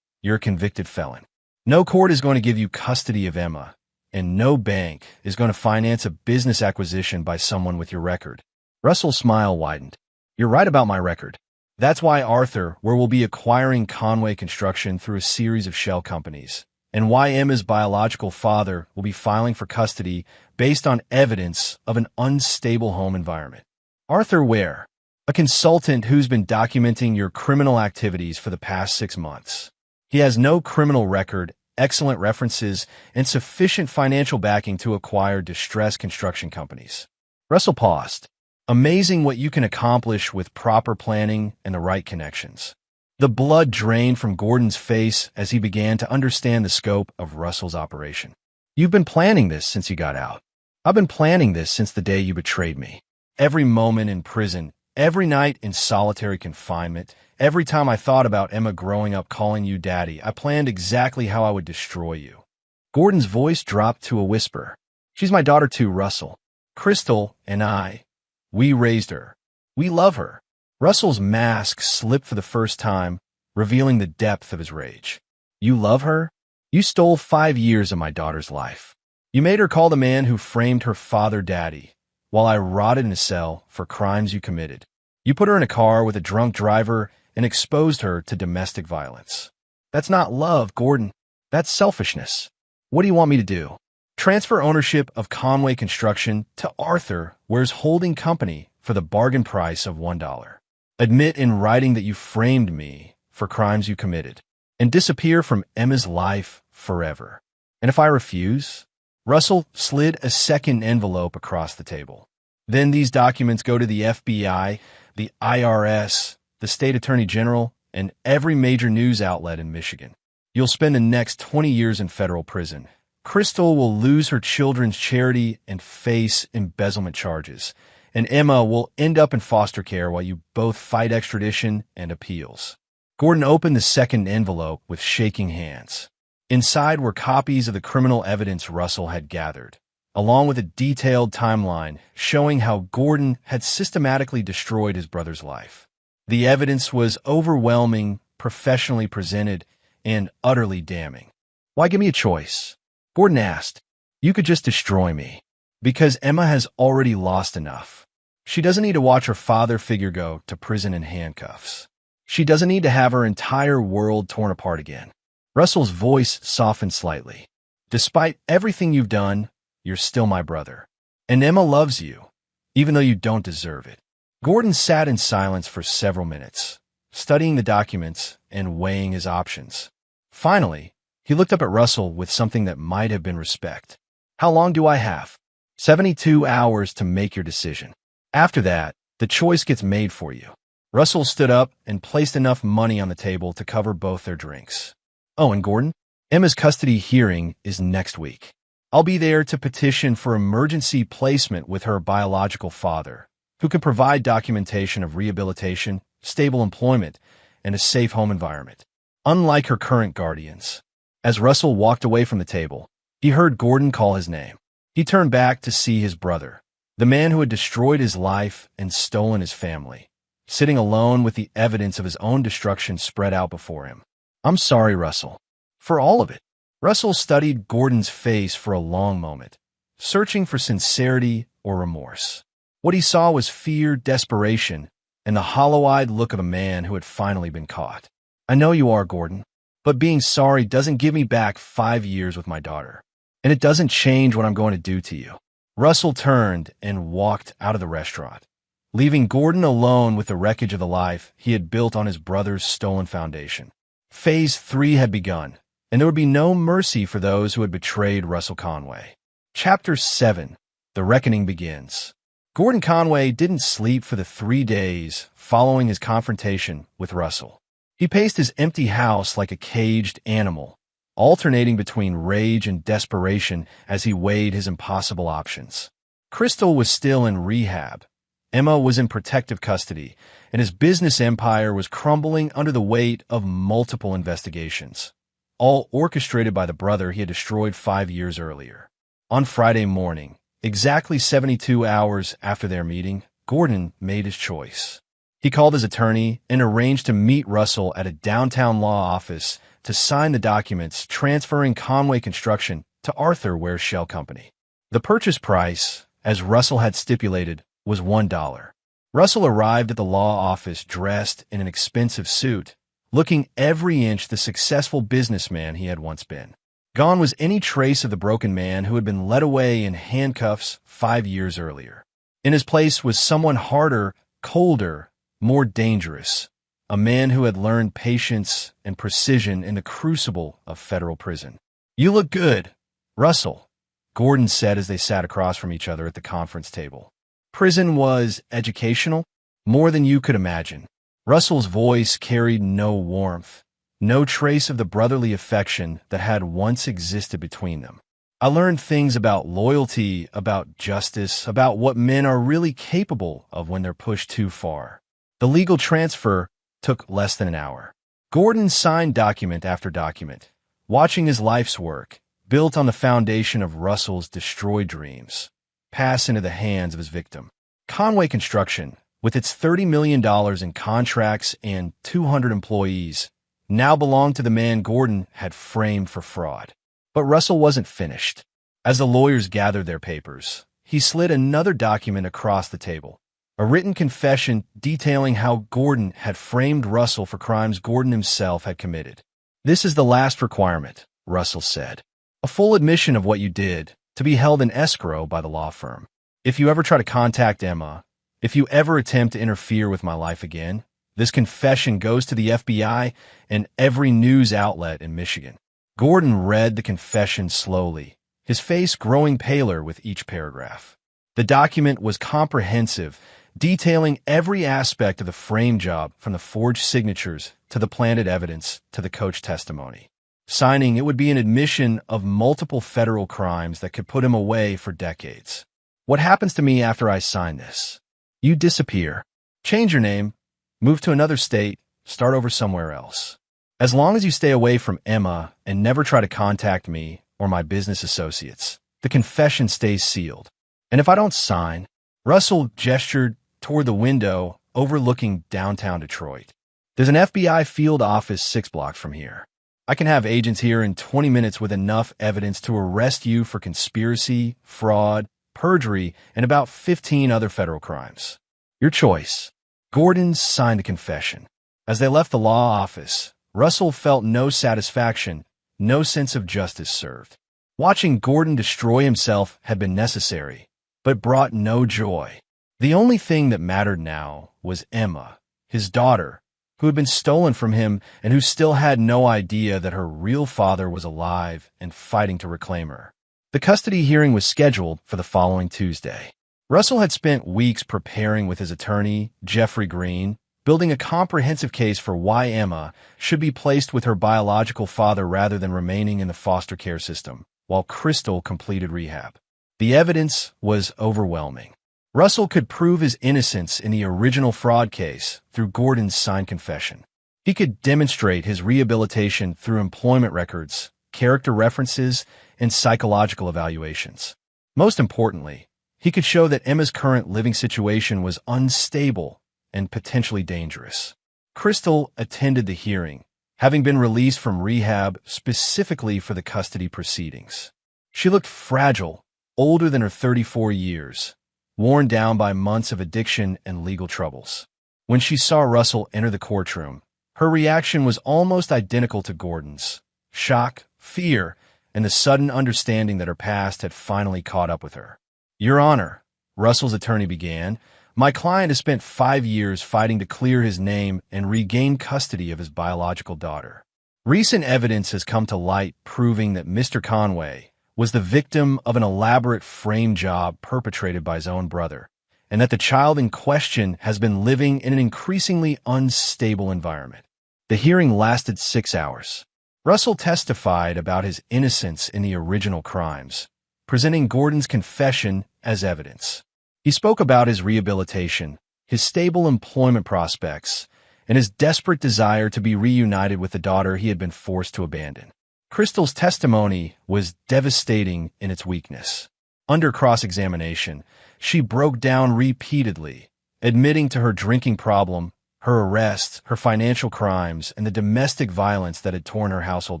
you're a convicted felon. No court is going to give you custody of Emma, and no bank is going to finance a business acquisition by someone with your record. Russell's smile widened. You're right about my record. That's why Arthur, where we'll be acquiring Conway Construction through a series of shell companies, and why Emma's biological father will be filing for custody based on evidence of an unstable home environment. Arthur Ware, a consultant who's been documenting your criminal activities for the past 6 months. He has no criminal record, excellent references, and sufficient financial backing to acquire distressed construction companies. Russell paused. Amazing what you can accomplish with proper planning and the right connections. The blood drained from Gordon's face as he began to understand the scope of Russell's operation. You've been planning this since you got out. I've been planning this since the day you betrayed me. Every moment in prison, every night in solitary confinement, every time I thought about Emma growing up calling you daddy, I planned exactly how I would destroy you. Gordon's voice dropped to a whisper. She's my daughter too, Russell. Crystal and I, we raised her. We love her. Russell's mask slipped for the first time, revealing the depth of his rage. You love her? You stole 5 years of my daughter's life. You made her call the man who framed her father daddy, while I rotted in a cell for crimes you committed. You put her in a car with a drunk driver and exposed her to domestic violence. That's not love, Gordon. That's selfishness. What do you want me to do? Transfer ownership of Conway Construction to Arthur, Ware's holding company, for the bargain price of $1. Admit in writing that you framed me for crimes you committed, and disappear from Emma's life forever. And if I refuse? Russell slid a second envelope across the table. Then these documents go to the FBI, the IRS, the state attorney general, and every major news outlet in Michigan. You'll spend the next 20 years in federal prison. Crystal will lose her children's charity and face embezzlement charges, and Emma will end up in foster care while you both fight extradition and appeals. Gordon opened the second envelope with shaking hands. Inside were copies of the criminal evidence Russell had gathered, along with a detailed timeline showing how Gordon had systematically destroyed his brother's life. The evidence was overwhelming, professionally presented, and utterly damning. Why give me a choice? Gordon asked. You could just destroy me, because Emma has already lost enough. She doesn't need to watch her father figure go to prison in handcuffs. She doesn't need to have her entire world torn apart again. Russell's voice softened slightly. Despite everything you've done, you're still my brother. And Emma loves you, even though you don't deserve it. Gordon sat in silence for several minutes, studying the documents and weighing his options. Finally, he looked up at Russell with something that might have been respect. How long do I have? 72 hours to make your decision. After that, the choice gets made for you. Russell stood up and placed enough money on the table to cover both their drinks. Oh, and Gordon, Emma's custody hearing is next week. I'll be there to petition for emergency placement with her biological father, who can provide documentation of rehabilitation, stable employment, and a safe home environment, unlike her current guardians. As Russell walked away from the table, he heard Gordon call his name. He turned back to see his brother, the man who had destroyed his life and stolen his family, sitting alone with the evidence of his own destruction spread out before him. I'm sorry, Russell, for all of it. Russell studied Gordon's face for a long moment, searching for sincerity or remorse. What he saw was fear, desperation, and the hollow-eyed look of a man who had finally been caught. I know you are, Gordon, but being sorry doesn't give me back 5 years with my daughter, and it doesn't change what I'm going to do to you. Russell turned and walked out of the restaurant, leaving Gordon alone with the wreckage of the life he had built on his brother's stolen foundation. Phase 3 had begun, and there would be no mercy for those who had betrayed Russell Conway. Chapter 7. The Reckoning Begins. Gordon Conway didn't sleep for the 3 days following his confrontation with Russell. He paced his empty house like a caged animal, alternating between rage and desperation as he weighed his impossible options. Crystal was still in rehab. Emma was in protective custody, and his business empire was crumbling under the weight of multiple investigations, all orchestrated by the brother he had destroyed 5 years earlier. On Friday morning, exactly 72 hours after their meeting, Gordon made his choice. He called his attorney and arranged to meet Russell at a downtown law office to sign the documents transferring Conway Construction to Arthur Ware's shell company. The purchase price, as Russell had stipulated, was $1. Russell arrived at the law office dressed in an expensive suit, looking every inch the successful businessman he had once been. Gone was any trace of the broken man who had been led away in handcuffs 5 years earlier. In his place was someone harder, colder, more dangerous, a man who had learned patience and precision in the crucible of federal prison. "You look good, Russell," Gordon said as they sat across from each other at the conference table. Prison was educational, more than you could imagine. Russell's voice carried no warmth, no trace of the brotherly affection that had once existed between them. "I learned things about loyalty, about justice, about what men are really capable of when they're pushed too far." The legal transfer took less than an hour. Gordon signed document after document, watching his life's work, built on the foundation of Russell's destroyed dreams, pass into the hands of his victim. Conway Construction, with its $30 million in contracts and 200 employees, now belonged to the man Gordon had framed for fraud. But Russell wasn't finished. As the lawyers gathered their papers, he slid another document across the table, a written confession detailing how Gordon had framed Russell for crimes Gordon himself had committed. "This is the last requirement," Russell said. "A full admission of what you did, to be held in escrow by the law firm. If you ever try to contact Emma, if you ever attempt to interfere with my life again, this confession goes to the FBI and every news outlet in Michigan." Gordon read the confession slowly, his face growing paler with each paragraph. The document was comprehensive, detailing every aspect of the frame job from the forged signatures to the planted evidence to the coach testimony. Signing it would be an admission of multiple federal crimes that could put him away for decades. "What happens to me after I sign this? You disappear. Change your name. Move to another state, start over somewhere else. As long as you stay away from Emma and never try to contact me or my business associates, the confession stays sealed. And if I don't sign," Russell gestured toward the window overlooking downtown Detroit. "There's an FBI field office 6 blocks from here. I can have agents here in 20 minutes with enough evidence to arrest you for conspiracy, fraud, perjury, and about 15 other federal crimes. Your choice." Gordon signed the confession. As they left the law office, Russell felt no satisfaction, no sense of justice served. Watching Gordon destroy himself had been necessary, but brought no joy. The only thing that mattered now was Emma, his daughter, who had been stolen from him and who still had no idea that her real father was alive and fighting to reclaim her. The custody hearing was scheduled for the following Tuesday. Russell had spent weeks preparing with his attorney, Jeffrey Green, building a comprehensive case for why Emma should be placed with her biological father rather than remaining in the foster care system, while Crystal completed rehab. The evidence was overwhelming. Russell could prove his innocence in the original fraud case through Gordon's signed confession. He could demonstrate his rehabilitation through employment records, character references, and psychological evaluations. Most importantly, he could show that Emma's current living situation was unstable and potentially dangerous. Crystal attended the hearing, having been released from rehab specifically for the custody proceedings. She looked fragile, older than her 34 years, worn down by months of addiction and legal troubles. When she saw Russell enter the courtroom, her reaction was almost identical to Gordon's: shock, fear, and the sudden understanding that her past had finally caught up with her. "Your Honor," Russell's attorney began, "my client has spent 5 years fighting to clear his name and regain custody of his biological daughter. Recent evidence has come to light proving that Mr. Conway, was the victim of an elaborate frame job perpetrated by his own brother, and that the child in question has been living in an increasingly unstable environment. The hearing lasted 6 hours. Russell testified about his innocence in the original crimes, presenting Gordon's confession as evidence. He spoke about his rehabilitation, his stable employment prospects, and his desperate desire to be reunited with the daughter he had been forced to abandon. Crystal's testimony was devastating in its weakness. Under cross-examination, she broke down repeatedly, admitting to her drinking problem, her arrests, her financial crimes, and the domestic violence that had torn her household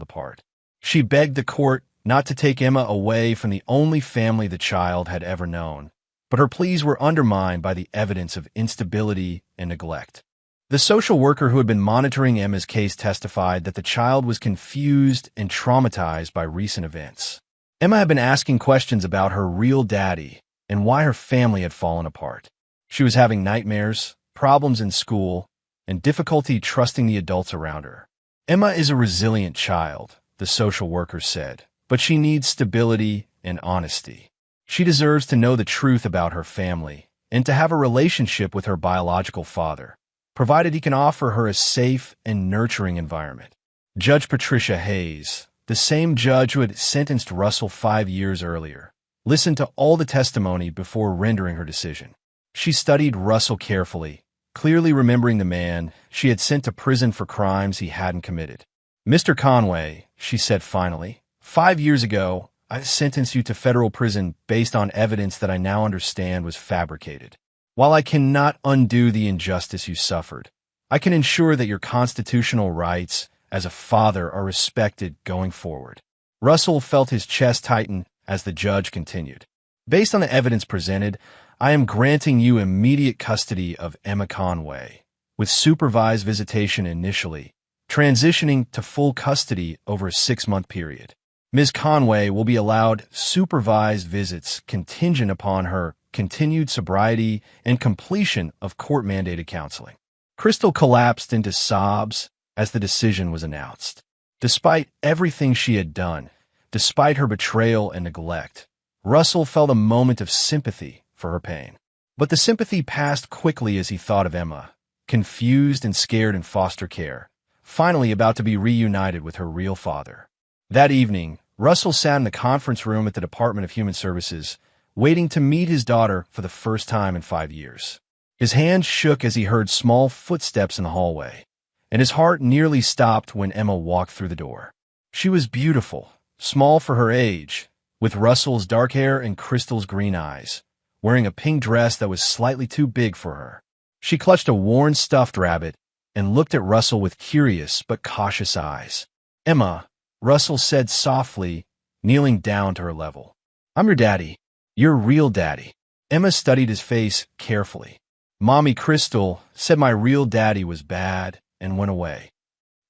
apart. She begged the court not to take Emma away from the only family the child had ever known, but her pleas were undermined by the evidence of instability and neglect. The social worker who had been monitoring Emma's case testified that the child was confused and traumatized by recent events. Emma had been asking questions about her real daddy and why her family had fallen apart. She was having nightmares, problems in school, and difficulty trusting the adults around her. Emma is a resilient child, the social worker said, but she needs stability and honesty. She deserves to know the truth about her family and to have a relationship with her biological father, provided he can offer her a safe and nurturing environment. Judge Patricia Hayes, the same judge who had sentenced Russell 5 years earlier, listened to all the testimony before rendering her decision. She studied Russell carefully, clearly remembering the man she had sent to prison for crimes he hadn't committed. "Mr. Conway," she said finally, "5 years ago, I sentenced you to federal prison based on evidence that I now understand was fabricated. While I cannot undo the injustice you suffered, I can ensure that your constitutional rights as a father are respected going forward." Russell felt his chest tighten as the judge continued. "Based on the evidence presented, I am granting you immediate custody of Emma Conway, with supervised visitation initially, transitioning to full custody over a 6-month period. Ms. Conway will be allowed supervised visits contingent upon her continued sobriety and completion of court-mandated counseling." Crystal collapsed into sobs as the decision was announced. Despite everything she had done, despite her betrayal and neglect, Russell felt a moment of sympathy for her pain. But the sympathy passed quickly as he thought of Emma, confused and scared in foster care, finally about to be reunited with her real father. That evening, Russell sat in the conference room at the Department of Human Services, waiting to meet his daughter for the first time in 5 years. His hand shook as he heard small footsteps in the hallway, and his heart nearly stopped when Emma walked through the door. She was beautiful, small for her age, with Russell's dark hair and Crystal's green eyes, wearing a pink dress that was slightly too big for her. She clutched a worn stuffed rabbit and looked at Russell with curious but cautious eyes. "Emma," Russell said softly, kneeling down to her level. "I'm your daddy. Your real daddy." Emma studied his face carefully. "Mommy Crystal said my real daddy was bad and went away.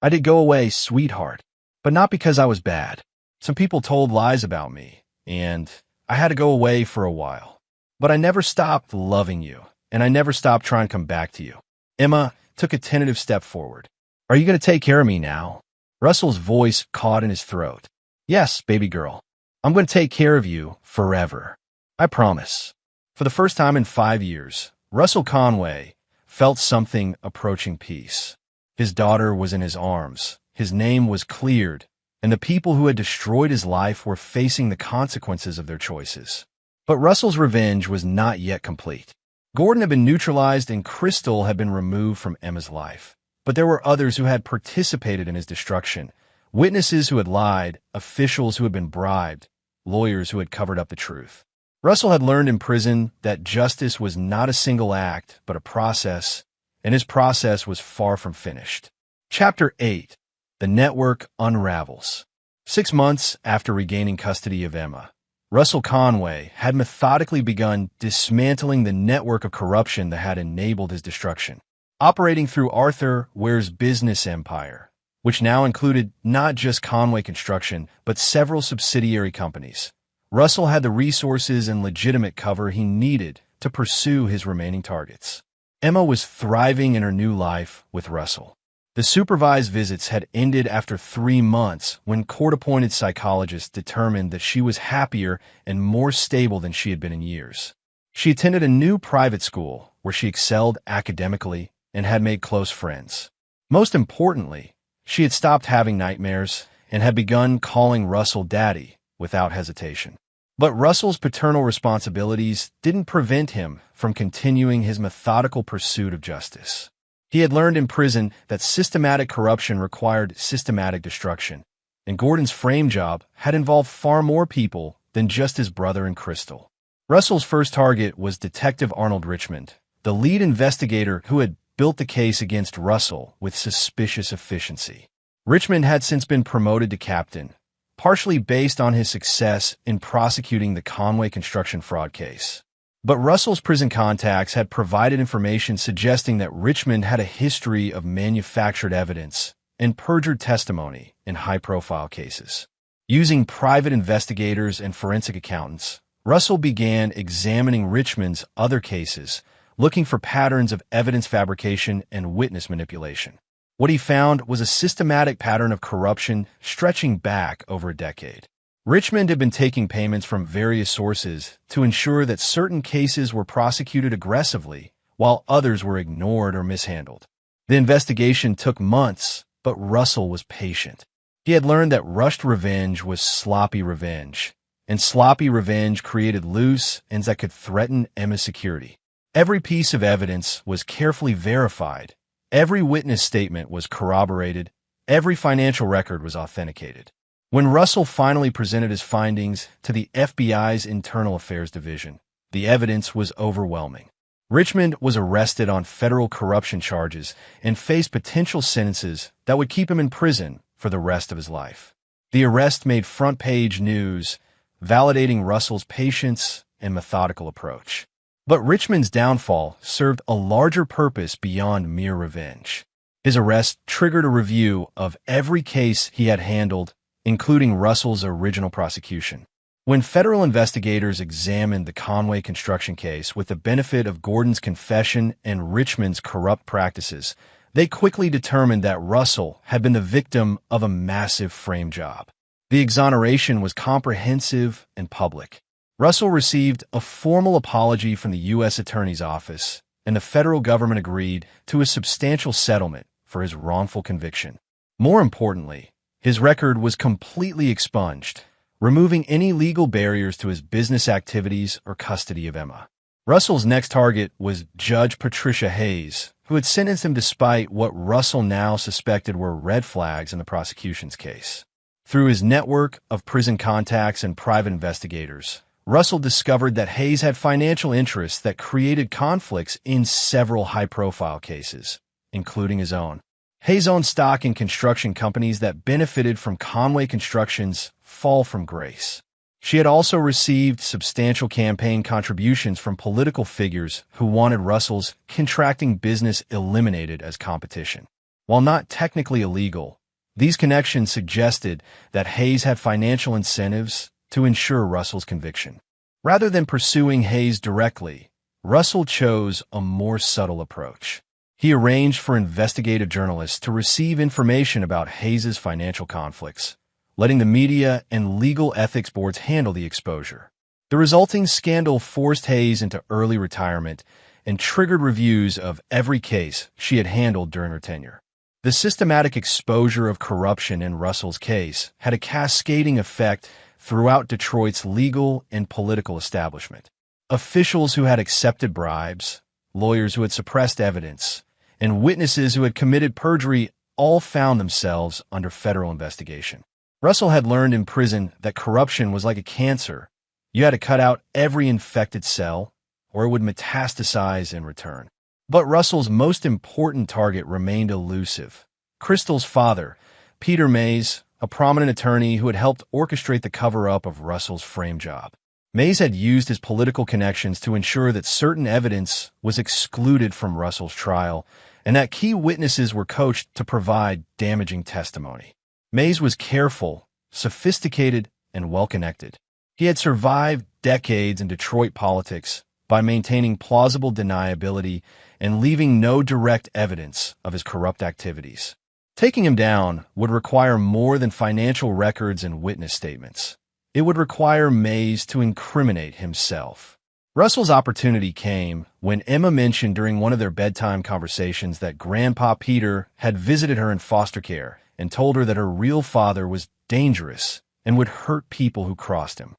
I did go away, sweetheart, but not because I was bad. Some people told lies about me, and I had to go away for a while. But I never stopped loving you, and I never stopped trying to come back to you." Emma took a tentative step forward. "Are you going to take care of me now?" Russell's voice caught in his throat. "Yes, baby girl. I'm going to take care of you forever. I promise." For the first time in 5 years, Russell Conway felt something approaching peace. His daughter was in his arms, his name was cleared, and the people who had destroyed his life were facing the consequences of their choices. But Russell's revenge was not yet complete. Gordon had been neutralized and Crystal had been removed from Emma's life. But there were others who had participated in his destruction, witnesses who had lied, officials who had been bribed, lawyers who had covered up the truth. Russell had learned in prison that justice was not a single act, but a process, and his process was far from finished. Chapter 8. The Network Unravels. 6 months after regaining custody of Emma, Russell Conway had methodically begun dismantling the network of corruption that had enabled his destruction. Operating through Arthur Ware's business empire, which now included not just Conway Construction, but several subsidiary companies, Russell had the resources and legitimate cover he needed to pursue his remaining targets. Emma was thriving in her new life with Russell. The supervised visits had ended after 3 months when court-appointed psychologists determined that she was happier and more stable than she had been in years. She attended a new private school where she excelled academically and had made close friends. Most importantly, she had stopped having nightmares and had begun calling Russell Daddy without hesitation. But Russell's paternal responsibilities didn't prevent him from continuing his methodical pursuit of justice. He had learned in prison that systematic corruption required systematic destruction, and Gordon's frame job had involved far more people than just his brother and Crystal. Russell's first target was Detective Arnold Richmond, the lead investigator who had built the case against Russell with suspicious efficiency. Richmond had since been promoted to captain, partially based on his success in prosecuting the Conway construction fraud case. But Russell's prison contacts had provided information suggesting that Richmond had a history of manufactured evidence and perjured testimony in high-profile cases. Using private investigators and forensic accountants, Russell began examining Richmond's other cases, looking for patterns of evidence fabrication and witness manipulation. What he found was a systematic pattern of corruption stretching back over a decade. Richmond had been taking payments from various sources to ensure that certain cases were prosecuted aggressively, while others were ignored or mishandled. The investigation took months, but Russell was patient. He had learned that rushed revenge was sloppy revenge, and sloppy revenge created loose ends that could threaten Emma's security. Every piece of evidence was carefully verified, every witness statement was corroborated, every financial record was authenticated. When Russell finally presented his findings to the FBI's Internal Affairs Division, the evidence was overwhelming. Richmond was arrested on federal corruption charges and faced potential sentences that would keep him in prison for the rest of his life. The arrest made front-page news, validating Russell's patience and methodical approach. But Richmond's downfall served a larger purpose beyond mere revenge. His arrest triggered a review of every case he had handled, including Russell's original prosecution. When federal investigators examined the Conway construction case with the benefit of Gordon's confession and Richmond's corrupt practices, they quickly determined that Russell had been the victim of a massive frame job. The exoneration was comprehensive and public. Russell received a formal apology from the U.S. Attorney's Office, and the federal government agreed to a substantial settlement for his wrongful conviction. More importantly, his record was completely expunged, removing any legal barriers to his business activities or custody of Emma. Russell's next target was Judge Patricia Hayes, who had sentenced him despite what Russell now suspected were red flags in the prosecution's case. Through his network of prison contacts and private investigators, Russell discovered that Hayes had financial interests that created conflicts in several high-profile cases, including his own. Hayes owned stock in construction companies that benefited from Conway Construction's fall from grace. She had also received substantial campaign contributions from political figures who wanted Russell's contracting business eliminated as competition. While not technically illegal, these connections suggested that Hayes had financial incentives to ensure Russell's conviction. Rather than pursuing Hayes directly, Russell chose a more subtle approach. He arranged for investigative journalists to receive information about Hayes's financial conflicts, letting the media and legal ethics boards handle the exposure. The resulting scandal forced Hayes into early retirement and triggered reviews of every case she had handled during her tenure. The systematic exposure of corruption in Russell's case had a cascading effect throughout Detroit's legal and political establishment. Officials who had accepted bribes, lawyers who had suppressed evidence, and witnesses who had committed perjury all found themselves under federal investigation. Russell had learned in prison that corruption was like a cancer. You had to cut out every infected cell, or it would metastasize in return. But Russell's most important target remained elusive. Crystal's father, Peter Mays, a prominent attorney who had helped orchestrate the cover-up of Russell's frame job. Mays had used his political connections to ensure that certain evidence was excluded from Russell's trial, and that key witnesses were coached to provide damaging testimony. Mays was careful, sophisticated, and well-connected. He had survived decades in Detroit politics by maintaining plausible deniability and leaving no direct evidence of his corrupt activities. Taking him down would require more than financial records and witness statements. It would require Mays to incriminate himself. Russell's opportunity came when Emma mentioned during one of their bedtime conversations that Grandpa Peter had visited her in foster care and told her that her real father was dangerous and would hurt people who crossed him.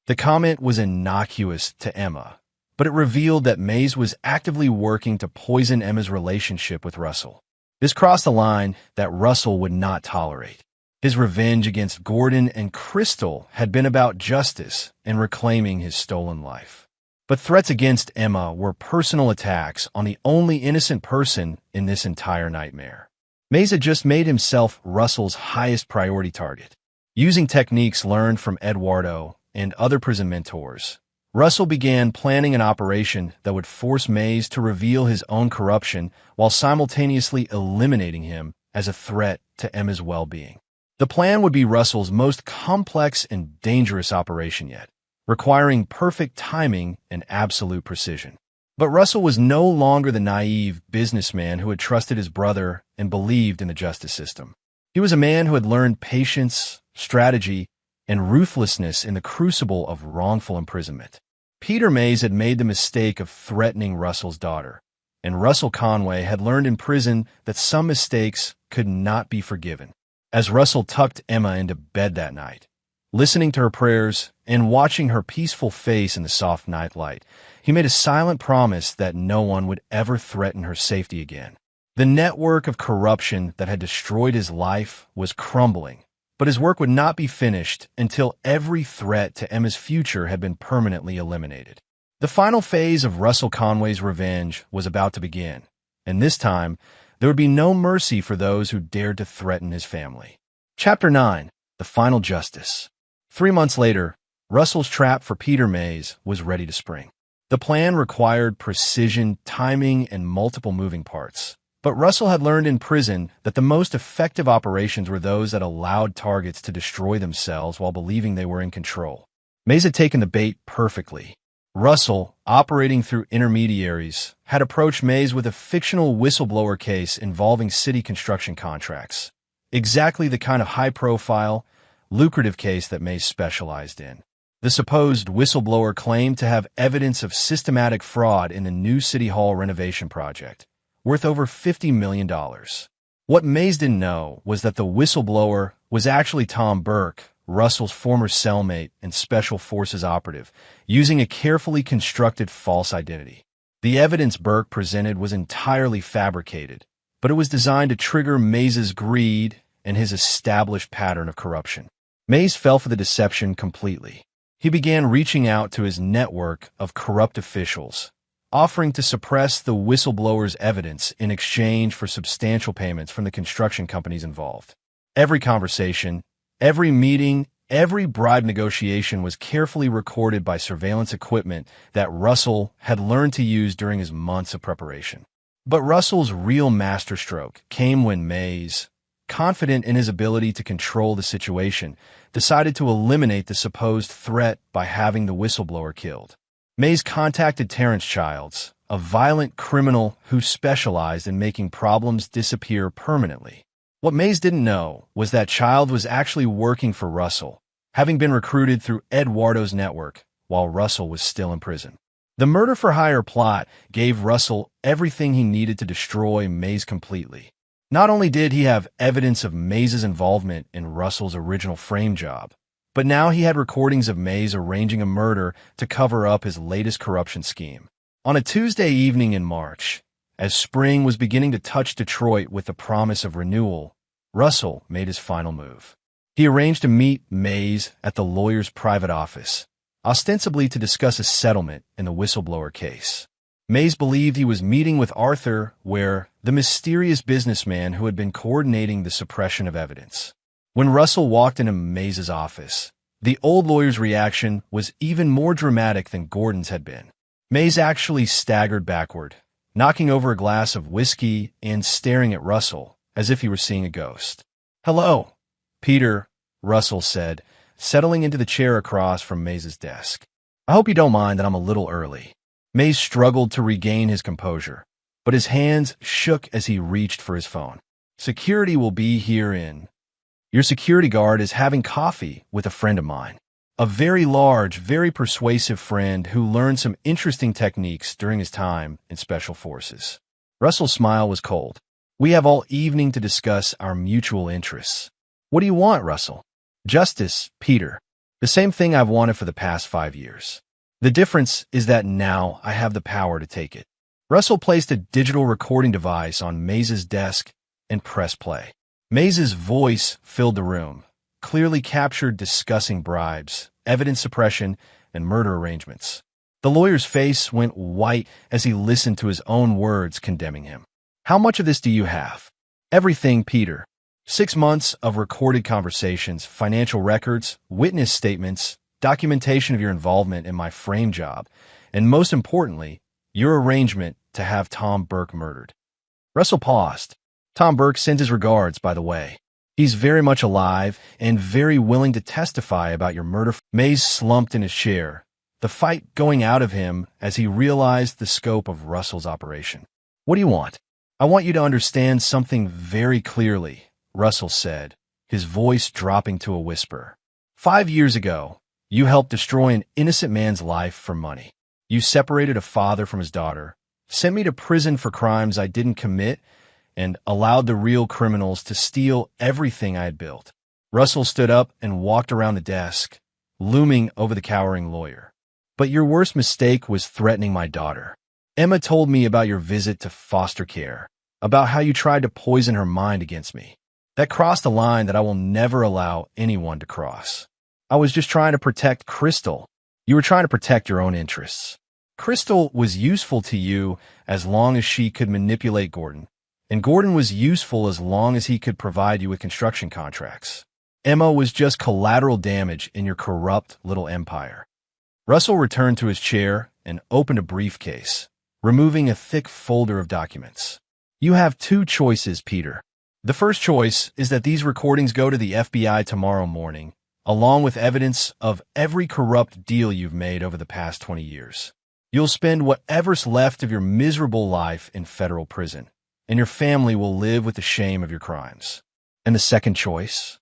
The comment was innocuous to Emma, but it revealed that Mays was actively working to poison Emma's relationship with Russell. This crossed a line that Russell would not tolerate. His revenge against Gordon and Crystal had been about justice and reclaiming his stolen life. But threats against Emma were personal attacks on the only innocent person in this entire nightmare. Mays had just made himself Russell's highest priority target. Using techniques learned from Eduardo and other prison mentors, Russell began planning an operation that would force Mays to reveal his own corruption while simultaneously eliminating him as a threat to Emma's well-being. The plan would be Russell's most complex and dangerous operation yet, requiring perfect timing and absolute precision. But Russell was no longer the naive businessman who had trusted his brother and believed in the justice system. He was a man who had learned patience, strategy, and ruthlessness in the crucible of wrongful imprisonment. Peter Mays had made the mistake of threatening Russell's daughter, and Russell Conway had learned in prison that some mistakes could not be forgiven. As Russell tucked Emma into bed that night, listening to her prayers and watching her peaceful face in the soft night light, he made a silent promise that no one would ever threaten her safety again. The network of corruption that had destroyed his life was crumbling, but his work would not be finished until every threat to Emma's future had been permanently eliminated. The final phase of Russell Conway's revenge was about to begin, and this time, there would be no mercy for those who dared to threaten his family. Chapter 9. The Final Justice. 3 months later, Russell's trap for Peter Mays was ready to spring. The plan required precision, timing, and multiple moving parts. But Russell had learned in prison that the most effective operations were those that allowed targets to destroy themselves while believing they were in control. Mays had taken the bait perfectly. Russell, operating through intermediaries, had approached Mays with a fictional whistleblower case involving city construction contracts. Exactly the kind of high-profile, lucrative case that Mays specialized in. The supposed whistleblower claimed to have evidence of systematic fraud in the new City Hall renovation project, worth over $50 million. What Mays didn't know was that the whistleblower was actually Tom Burke, Russell's former cellmate and Special Forces operative, using a carefully constructed false identity. The evidence Burke presented was entirely fabricated, but it was designed to trigger Mays's greed and his established pattern of corruption. Mays fell for the deception completely. He began reaching out to his network of corrupt officials, offering to suppress the whistleblower's evidence in exchange for substantial payments from the construction companies involved. Every conversation, every meeting, every bribe negotiation was carefully recorded by surveillance equipment that Russell had learned to use during his months of preparation. But Russell's real masterstroke came when Mays, confident in his ability to control the situation, decided to eliminate the supposed threat by having the whistleblower killed. Mays contacted Terrence Childs, a violent criminal who specialized in making problems disappear permanently. What Mays didn't know was that Child was actually working for Russell, having been recruited through Eduardo's network while Russell was still in prison. The murder-for-hire plot gave Russell everything he needed to destroy Mays completely. Not only did he have evidence of Mays's involvement in Russell's original frame job, but now he had recordings of Mays arranging a murder to cover up his latest corruption scheme. On a Tuesday evening in March, as spring was beginning to touch Detroit with the promise of renewal, Russell made his final move. He arranged to meet Mays at the lawyer's private office, ostensibly to discuss a settlement in the whistleblower case. Mays believed he was meeting with Arthur Ware, the mysterious businessman who had been coordinating the suppression of evidence. When Russell walked into Mays's office, the old lawyer's reaction was even more dramatic than Gordon's had been. Mays actually staggered backward, knocking over a glass of whiskey and staring at Russell as if he were seeing a ghost. "Hello, Peter," Russell said, settling into the chair across from Mays's desk. "I hope you don't mind that I'm a little early." Mays struggled to regain his composure, but his hands shook as he reached for his phone. Security will be here in. Your security guard is having coffee with a friend of mine. A very large, very persuasive friend who learned some interesting techniques during his time in Special Forces. Russell's smile was cold. We have all evening to discuss our mutual interests. What do you want, Russell? Justice, Peter. The same thing I've wanted for the past 5 years. The difference is that now I have the power to take it. Russell placed a digital recording device on Maze's desk and pressed play. Maze's voice filled the room, clearly captured discussing bribes, evidence suppression, and murder arrangements. The lawyer's face went white as he listened to his own words condemning him. How much of this do you have? Everything, Peter. 6 months of recorded conversations, financial records, witness statements, documentation of your involvement in my frame job, and most importantly, your arrangement to have Tom Burke murdered. Russell paused. Tom Burke sends his regards, by the way. He's very much alive and very willing to testify about your murder. Maze slumped in his chair, the fight going out of him as he realized the scope of Russell's operation. What do you want? I want you to understand something very clearly, Russell said, his voice dropping to a whisper. 5 years ago, you helped destroy an innocent man's life for money. You separated a father from his daughter, sent me to prison for crimes I didn't commit, and allowed the real criminals to steal everything I had built. Russell stood up and walked around the desk, looming over the cowering lawyer. But your worst mistake was threatening my daughter. Emma told me about your visit to foster care, about how you tried to poison her mind against me. That crossed a line that I will never allow anyone to cross. I was just trying to protect Crystal. You were trying to protect your own interests. Crystal was useful to you as long as she could manipulate Gordon, and Gordon was useful as long as he could provide you with construction contracts. Emma was just collateral damage in your corrupt little empire. Russell returned to his chair and opened a briefcase, removing a thick folder of documents. You have 2 choices, Peter. The first choice is that these recordings go to the FBI tomorrow morning, along with evidence of every corrupt deal you've made over the past 20 years. You'll spend whatever's left of your miserable life in federal prison, and your family will live with the shame of your crimes. And the second choice?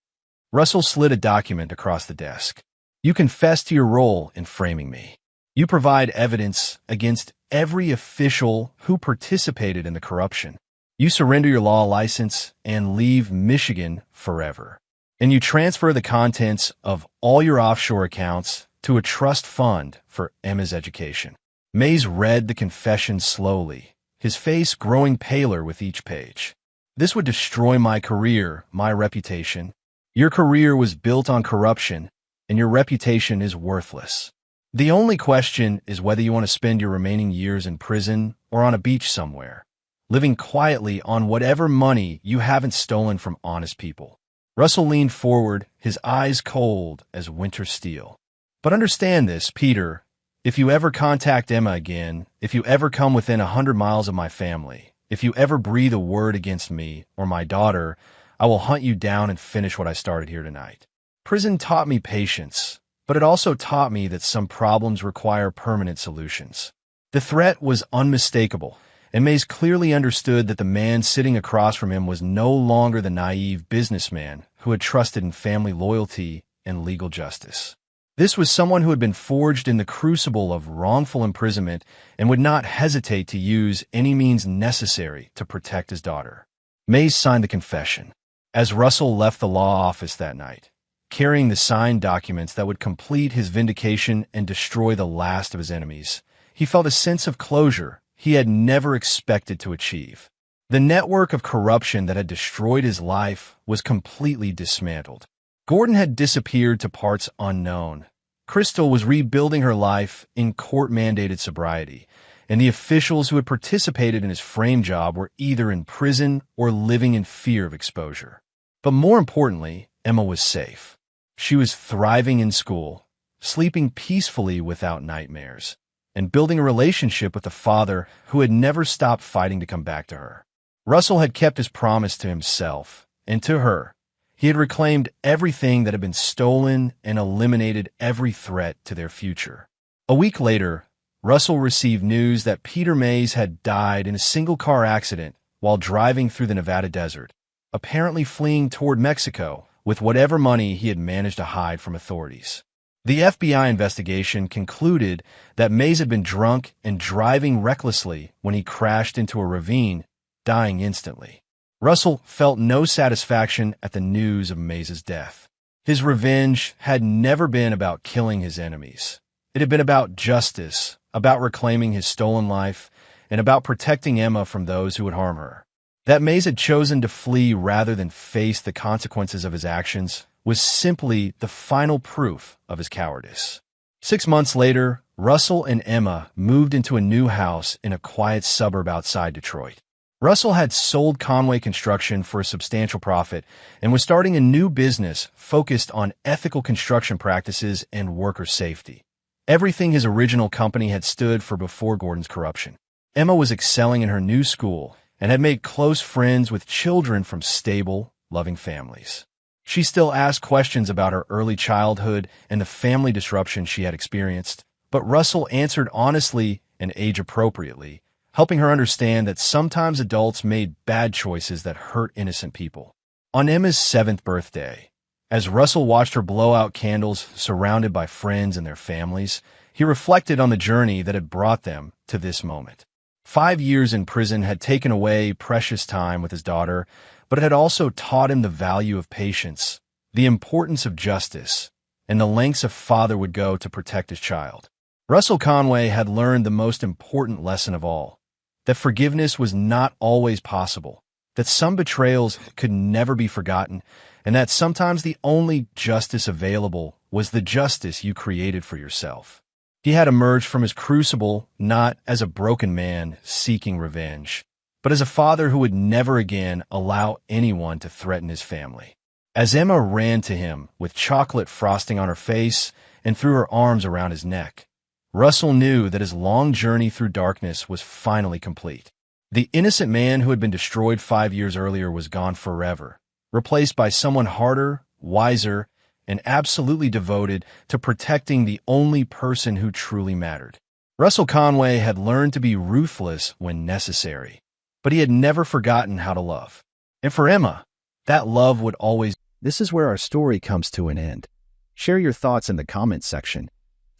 Russell slid a document across the desk. You confess to your role in framing me. You provide evidence against every official who participated in the corruption. You surrender your law license and leave Michigan forever. And you transfer the contents of all your offshore accounts to a trust fund for Emma's education. Maze read the confession slowly, his face growing paler with each page. This would destroy my career, my reputation. Your career was built on corruption, and your reputation is worthless. The only question is whether you want to spend your remaining years in prison or on a beach somewhere, living quietly on whatever money you haven't stolen from honest people. Russell leaned forward, his eyes cold as winter steel. But understand this, Peter. If you ever contact Emma again, if you ever come within 100 miles of my family, if you ever breathe a word against me or my daughter, I will hunt you down and finish what I started here tonight. Prison taught me patience, but it also taught me that some problems require permanent solutions. The threat was unmistakable, and Maze clearly understood that the man sitting across from him was no longer the naive businessman who had trusted in family loyalty and legal justice. This was someone who had been forged in the crucible of wrongful imprisonment and would not hesitate to use any means necessary to protect his daughter. Maze signed the confession. As Russell left the law office that night, carrying the signed documents that would complete his vindication and destroy the last of his enemies, he felt a sense of closure he had never expected to achieve. The network of corruption that had destroyed his life was completely dismantled. Gordon had disappeared to parts unknown. Crystal was rebuilding her life in court-mandated sobriety, and the officials who had participated in his frame job were either in prison or living in fear of exposure. But more importantly, Emma was safe. She was thriving in school, sleeping peacefully without nightmares, and building a relationship with a father who had never stopped fighting to come back to her. Russell had kept his promise to himself and to her. He had reclaimed everything that had been stolen and eliminated every threat to their future. A week later, Russell received news that Peter Maze had died in a single-car accident while driving through the Nevada desert, apparently fleeing toward Mexico with whatever money he had managed to hide from authorities. The FBI investigation concluded that Mays had been drunk and driving recklessly when he crashed into a ravine, dying instantly. Russell felt no satisfaction at the news of Mays's death. His revenge had never been about killing his enemies. It had been about justice, about reclaiming his stolen life, and about protecting Emma from those who would harm her. That Mays had chosen to flee rather than face the consequences of his actions was simply the final proof of his cowardice. 6 months later, Russell and Emma moved into a new house in a quiet suburb outside Detroit. Russell had sold Conway Construction for a substantial profit and was starting a new business focused on ethical construction practices and worker safety. Everything his original company had stood for before Gordon's corruption. Emma was excelling in her new school and had made close friends with children from stable, loving families. She still asked questions about her early childhood and the family disruption she had experienced, but Russell answered honestly and age-appropriately, helping her understand that sometimes adults made bad choices that hurt innocent people. On Emma's 7th birthday, as Russell watched her blow out candles surrounded by friends and their families, he reflected on the journey that had brought them to this moment. 5 years in prison had taken away precious time with his daughter, but it had also taught him the value of patience, the importance of justice, and the lengths a father would go to protect his child. Russell Conway had learned the most important lesson of all, that forgiveness was not always possible, that some betrayals could never be forgotten, and that sometimes the only justice available was the justice you created for yourself. He had emerged from his crucible not as a broken man seeking revenge, but as a father who would never again allow anyone to threaten his family. As Emma ran to him with chocolate frosting on her face and threw her arms around his neck, Russell knew that his long journey through darkness was finally complete. The innocent man who had been destroyed 5 years earlier was gone forever, replaced by someone harder, wiser, and absolutely devoted to protecting the only person who truly mattered. Russell Conway had learned to be ruthless when necessary, but he had never forgotten how to love. And for Emma, that love would always... This is where our story comes to an end. Share your thoughts in the comments section.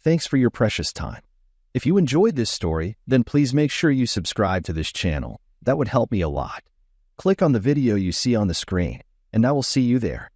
Thanks for your precious time. If you enjoyed this story, then please make sure you subscribe to this channel. That would help me a lot. Click on the video you see on the screen, and I will see you there.